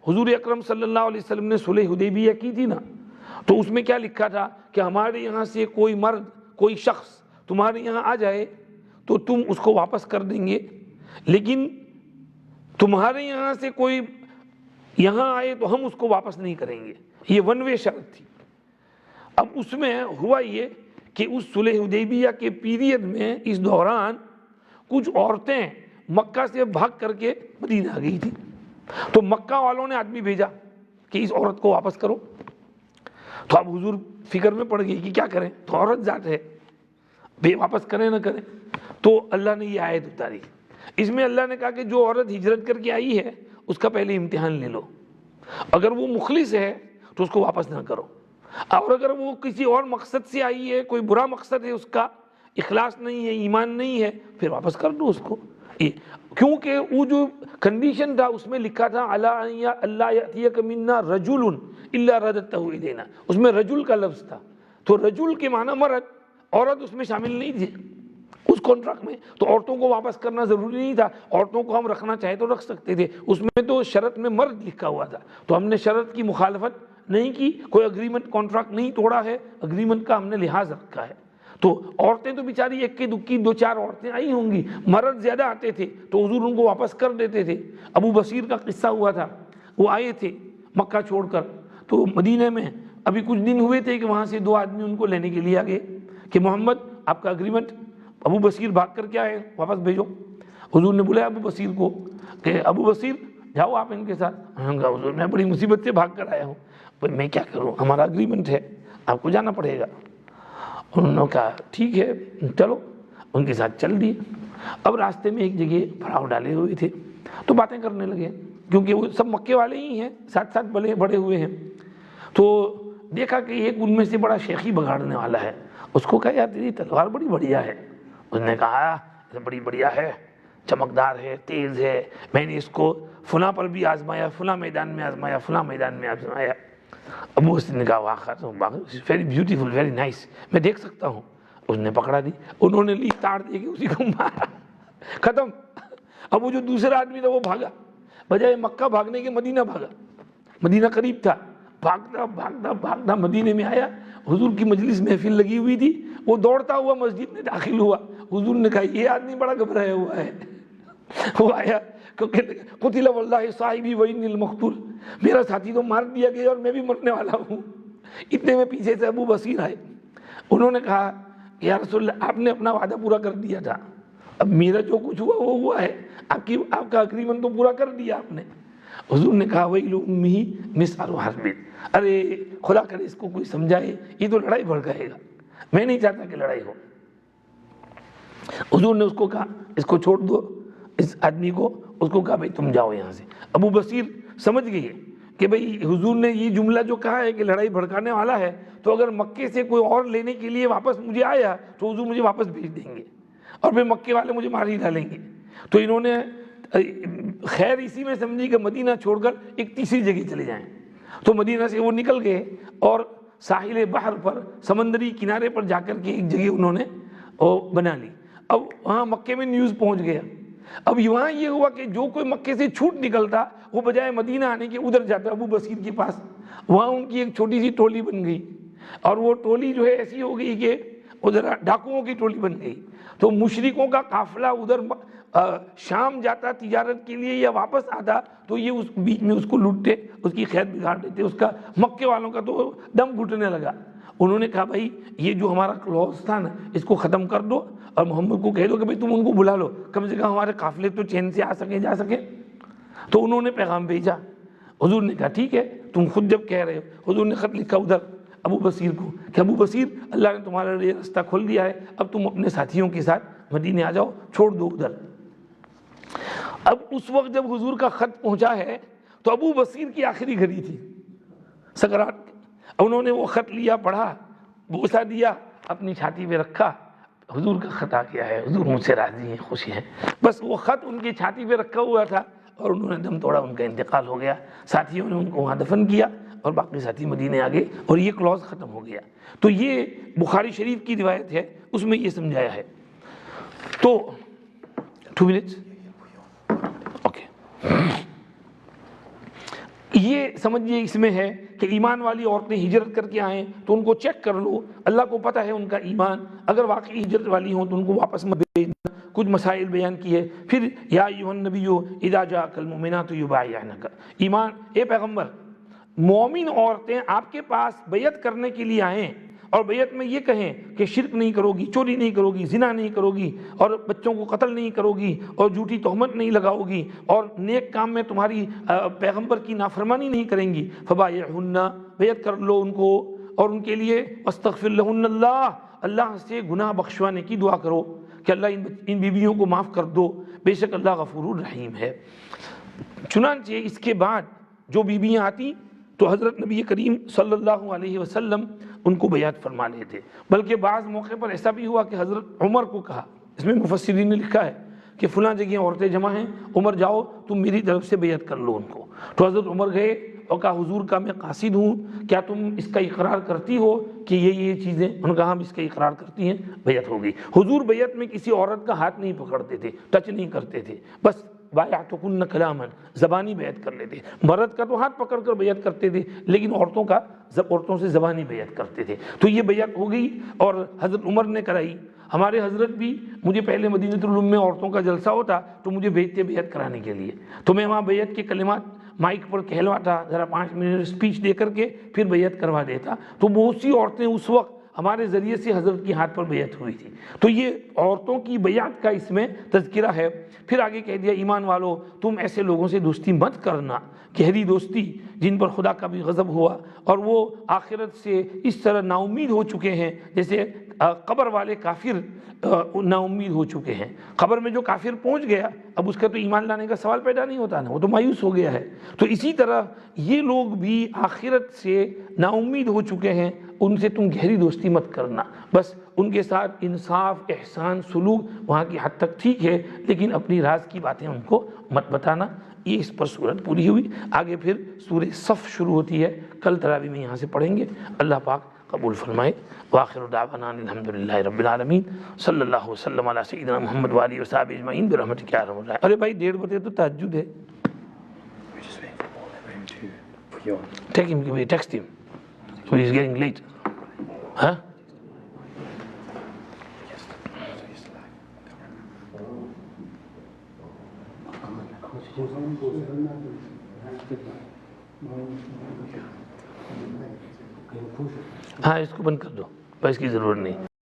حضور اکرم صلی اللہ علیہ وسلم نے صلح حدیبیہ کی تھی نا، تو اس میں کیا لکھا تھا کہ ہمارے یہاں سے کوئی مرد کوئی شخص تمہارے یہاں آ جائے تو تم اس کو واپس کر دیں گے، لیکن تمہارے یہاں سے کوئی یہاں آئے تو ہم اس کو واپس نہیں کریں گے۔ یہ ون وے شرط تھی۔ اب اس میں ہوا یہ کہ اس صلح حدیبیہ کے پیریڈ میں اس دوران کچھ عورتیں مکہ سے بھاگ کر کے مدینہ آ گئی تھی، تو مکہ والوں نے آدمی بھیجا کہ اس عورت کو واپس کرو۔ تو اب حضور فکر میں پڑ گئی کہ کیا کریں، تو عورت ذات ہے، بے واپس کریں نہ کریں۔ تو اللہ نے یہ آیت اتاری، اس میں اللہ نے کہا کہ جو عورت ہجرت کر کے آئی ہے اس کا پہلے امتحان لے لو، اگر وہ مخلص ہے تو اس کو واپس نہ کرو، اور اگر وہ کسی اور مقصد سے آئی ہے، کوئی برا مقصد ہے، اس کا اخلاص نہیں ہے، ایمان نہیں ہے، پھر واپس کر دو اس کو۔ کیونکہ وہ جو کنڈیشن تھا اس میں لکھا تھا اللہ یأتیک منا رجل الا رددتہ الینا، اس میں رجل کا لفظ تھا، تو رجل کے معنی مرد، عورت اس میں شامل نہیں تھی اس کانٹریکٹ میں، تو عورتوں کو واپس کرنا ضروری نہیں تھا، عورتوں کو ہم رکھنا چاہے تو رکھ سکتے تھے، اس میں تو شرط میں مرد لکھا ہوا تھا، تو ہم نے شرط کی مخالفت نہیں کی، کوئی اگریمنٹ کانٹریکٹ نہیں توڑا ہے، اگریمنٹ کا ہم نے لحاظ رکھا ہے۔ تو عورتیں تو بیچاری ایک کی دکھی دو چار عورتیں آئی ہوں گی، مرد زیادہ آتے تھے تو حضور ان کو واپس کر دیتے تھے۔ ابو بصیر کا قصہ ہوا تھا، وہ آئے تھے مکہ چھوڑ کر، تو مدینہ میں ابھی کچھ دن ہوئے تھے کہ وہاں سے دو آدمی ان کو لینے کے لیے آ گئے کہ محمد آپ کا اگریمنٹ، ابو بصیر بھاگ کر کے آئے، واپس بھیجو۔ حضور نے بلایا ابو بصیر کو کہ ابو بصیر جاؤ آپ ان کے ساتھ۔ انہوں نے کہا حضور میں بڑی مصیبت سے بھاگ کر آیا ہوں، میں کیا کروں، ہمارا اگریمنٹ ہے، آپ کو جانا پڑے گا۔ انہوں نے کہا ٹھیک ہے چلو، ان کے ساتھ چل دیے۔ اب راستے میں ایک جگہ پڑاؤ ڈالے ہوئے تھے تو باتیں کرنے لگے، کیونکہ وہ سب مکے والے ہی ہیں، ساتھ ساتھ بڑے ہوئے ہیں۔ تو دیکھا کہ ایک ان میں سے بڑا شیخی بگاڑنے والا ہے، اس کو کہا یار تیری تلوار بڑی بڑھیا ہے۔ اس نے کہا بڑی بڑھیا ہے، چمکدار ہے، تیز ہے، میں نے اس کو فلاں پر بھی آزمایا، فلاں میدان میں آزمایا، فلاں میدان میں آزمایا۔ ابو بصیر نے کہا واہ ویری بیوٹیفل، ویری نائس، میں دیکھ سکتا ہوں۔ اس نے پکڑا دی، انہوں نے لی تاڑ دے کے اسی کو مارا، ختم۔ اب وہ جو دوسرا آدمی تھا وہ بھاگا، بجائے مکہ بھاگنے کے مدینہ بھاگا، مدینہ قریب تھا، بھاگتا بھاگتا بھاگتا مدینے میں آیا، حضور کی مجلس محفل لگی ہوئی تھی، وہ دوڑتا ہوا مسجد میں داخل ہوا۔ حضور نے کہا یہ آدمی بڑا گھبرایا ہوا ہے۔ وہ آیا قتل واللہ صاحبی وانی المقتول، میرا ساتھی تو مار دیا گیا اور میں بھی مرنے والا ہوں۔ اتنے میں پیچھے سے ابو بصیر آئے، انہوں نے کہا یا رسول اللہ آپ نے اپنا وعدہ پورا کر دیا تھا، اب میرا جو کچھ ہوا وہ ہوا ہے، آپ کا اگریمنٹ تو پورا کر دیا آپ نے۔ حضور نے کہا ویل امہ مثقال حرب، ارے خدا کرے اس کو کوئی سمجھائے، یہ تو لڑائی بھڑکائے گا، میں نہیں چاہتا کہ لڑائی ہو۔ حضور نے اس کو کہا اس کو چھوڑ دو، اس آدمی کو، اس کو کہا بھائی تم جاؤ یہاں سے۔ ابو بصیر سمجھ گئے کہ بھئی حضور نے یہ جملہ جو کہا ہے کہ لڑائی بھڑکانے والا ہے، تو اگر مکے سے کوئی اور لینے کے لیے واپس مجھے آیا تو حضور مجھے واپس بھیج دیں گے اور پھر مکے والے مجھے مار ہی ڈالیں گے۔ تو انہوں نے خیر اسی میں سمجھی کہ مدینہ چھوڑ کر ایک تیسری جگہ چلے جائیں، تو مدینہ سے وہ نکل گئے اور ساحل بحر پر، سمندری کنارے پر جا کر کے ایک جگہ انہوں نے وہ بنا لی۔ اب وہاں مکے میں نیوز پہنچ گیا، اب وہاں یہ ہوا کہ جو کوئی مکے سے چھوٹ نکلتا وہ بجائے مدینہ آنے کے ادھر جاتا ابو بصیر کے پاس، وہاں ان کی ایک چھوٹی سی ٹولی بن گئی، اور وہ ٹولی جو ہے ایسی ہو گئی کہ ادھر ڈاکوؤں کی ٹولی بن گئی۔ تو مشرکوں کا قافلہ ادھر شام جاتا تجارت کے لیے یا واپس آتا تو یہ اس بیچ میں اس کو لوٹتے، اس کی خیر بگاڑ دیتے، اس کا مکے والوں کا تو دم گھٹنے لگا۔ انہوں نے کہا بھائی یہ جو ہمارا کلوز تھا نا اس کو ختم کر دو اور محمد کو کہہ دو کہ بھائی تم ان کو بلا لو، کم سے کم ہمارے قافلے تو چین سے آ سکیں جا سکیں۔ تو انہوں نے پیغام بھیجا، حضور نے کہا ٹھیک ہے، تم خود جب کہہ رہے ہو، حضور نے خط لکھا ادھر ابو بصیر کو کہ ابو بصیر اللہ نے تمہارے لیے راستہ کھول دیا ہے، اب تم اپنے ساتھیوں کے ساتھ مدینے آ جاؤ، چھوڑ دو ادھر۔ اب اس وقت جب حضور کا خط پہنچا ہے تو ابو بصیر کی آخری گھڑی تھی سکرات، انہوں نے وہ خط لیا، پڑھا، بوسہ دیا، اپنی چھاتی پہ رکھا، حضور کا خط آ گیا ہے، حضور مجھ سے راضی ہیں، خوشی ہیں، بس وہ خط ان کی چھاتی پہ رکھا ہوا تھا اور انہوں نے دم توڑا، ان کا انتقال ہو گیا، ساتھیوں نے ان کو وہاں دفن کیا اور باقی ساتھی مدینے آ گئے اور یہ کلوز ختم ہو گیا۔ تو یہ بخاری شریف کی روایت ہے، اس میں یہ سمجھایا ہے۔ تو 2 منٹس اوکے، یہ سمجھیے اس میں ہے کہ ایمان والی عورتیں ہجرت کر کے آئیں تو ان کو چیک کر لو، اللہ کو پتہ ہے ان کا ایمان، اگر واقعی ہجرت والی ہوں تو ان کو واپس مت بھیجنا، کچھ مسائل بیان کیے۔ پھر یا ایھا النبی اذا جاءک المؤمنات یبایعنک، ایمان اے پیغمبر، مومن عورتیں آپ کے پاس بیعت کرنے کے لیے آئیں اور بیعت میں یہ کہیں کہ شرک نہیں کرو گی، چوری نہیں کرو گی، زنا نہیں کرو گی، اور بچوں کو قتل نہیں کرو گی، اور جھوٹی تہمت نہیں لگاؤ گی، اور نیک کام میں تمہاری پیغمبر کی نافرمانی نہیں کریں گی، فبایعہن، بیعت کر لو ان کو، اور ان کے لیے واستغفر لہن اللہ، اللہ سے گناہ بخشوانے کی دعا کرو کہ اللہ ان بیویوں کو معاف کر دو، بے شک اللہ غفور الرحیم ہے۔ چنانچہ اس کے بعد جو بیویاں آتی تو حضرت نبی کریم صلی اللہ علیہ وسلم ان کو بیعت فرما لیتے، بلکہ بعض موقع پر ایسا بھی ہوا کہ حضرت عمر کو کہا، اس میں مفسرین نے لکھا ہے کہ فلاں جگہ عورتیں جمع ہیں، عمر جاؤ تم میری طرف سے بیعت کر لو ان کو، تو حضرت عمر گئے اور کہا حضور کا میں قاصد ہوں، کیا تم اس کا اقرار کرتی ہو کہ یہ چیزیں؟ انہوں نے کہا ہم اس کا اقرار کرتی ہیں، بیعت ہو گئی۔ حضور بیعت میں کسی عورت کا ہاتھ نہیں پکڑتے تھے، ٹچ نہیں کرتے تھے، بس بایعتکن کلاما، زبانی بیعت کر لیتے، مرد کا تو ہاتھ پکڑ کر بیعت کرتے تھے لیکن عورتوں سے زبانی بیعت کرتے تھے۔ تو یہ بیعت ہو گئی اور حضرت عمر نے کرائی۔ ہمارے حضرت بھی، مجھے پہلے مدینۃ العلوم میں عورتوں کا جلسہ ہوتا تو مجھے بھیجتے بیعت کرانے کے لیے، تو میں وہاں بیعت کے کلمات مائک پر کہلواتا، ذرا 5 منٹ اسپیچ دے کر کے پھر بیعت کروا دیتا، تو بہت سی عورتیں اس وقت ہمارے ذریعے سے حضرت کی ہاتھ پر بیعت ہوئی تھی۔ تو یہ عورتوں کی بیعت کا اس میں تذکرہ ہے۔ پھر آگے کہہ دیا ایمان والو تم ایسے لوگوں سے دوستی مت کرنا، گہری دوستی جن پر خدا کا بھی غضب ہوا اور وہ آخرت سے اس طرح نا امید ہو چکے ہیں جیسے قبر والے کافر نا امید ہو چکے ہیں۔ قبر میں جو کافر پہنچ گیا اب اس کا تو ایمان لانے کا سوال پیدا نہیں ہوتا نا، وہ تو مایوس ہو گیا ہے۔ تو اسی طرح یہ لوگ بھی آخرت سے نا امید ہو چکے ہیں، ان سے تم گہری دوستی مت کرنا، بس ان کے ساتھ انصاف، احسان، سلوک وہاں کی حد تک ٹھیک ہے لیکن اپنی راز کی باتیں ان کو مت بتانا۔ یہ اس پر صورت پوری ہوئی۔ آگے پھر سورہ صف شروع ہوتی ہے، کل تراویح میں یہاں سے پڑھیں گے۔ اللہ پاک قبول فرمائے۔ وآخر دعوانا الحمدللہ رب العالمین، صلی اللہ وسلم علی سیدنا محمد وآلہ وصحبہ اجمعین برحمتک یا ارحم الراحمین۔ ارے بھائی 1:30 بجے تو تہجد ہے۔ Take him, text him. So he's getting late. Huh? ہاں اس کو بند کر دو، اس کی ضرورت نہیں۔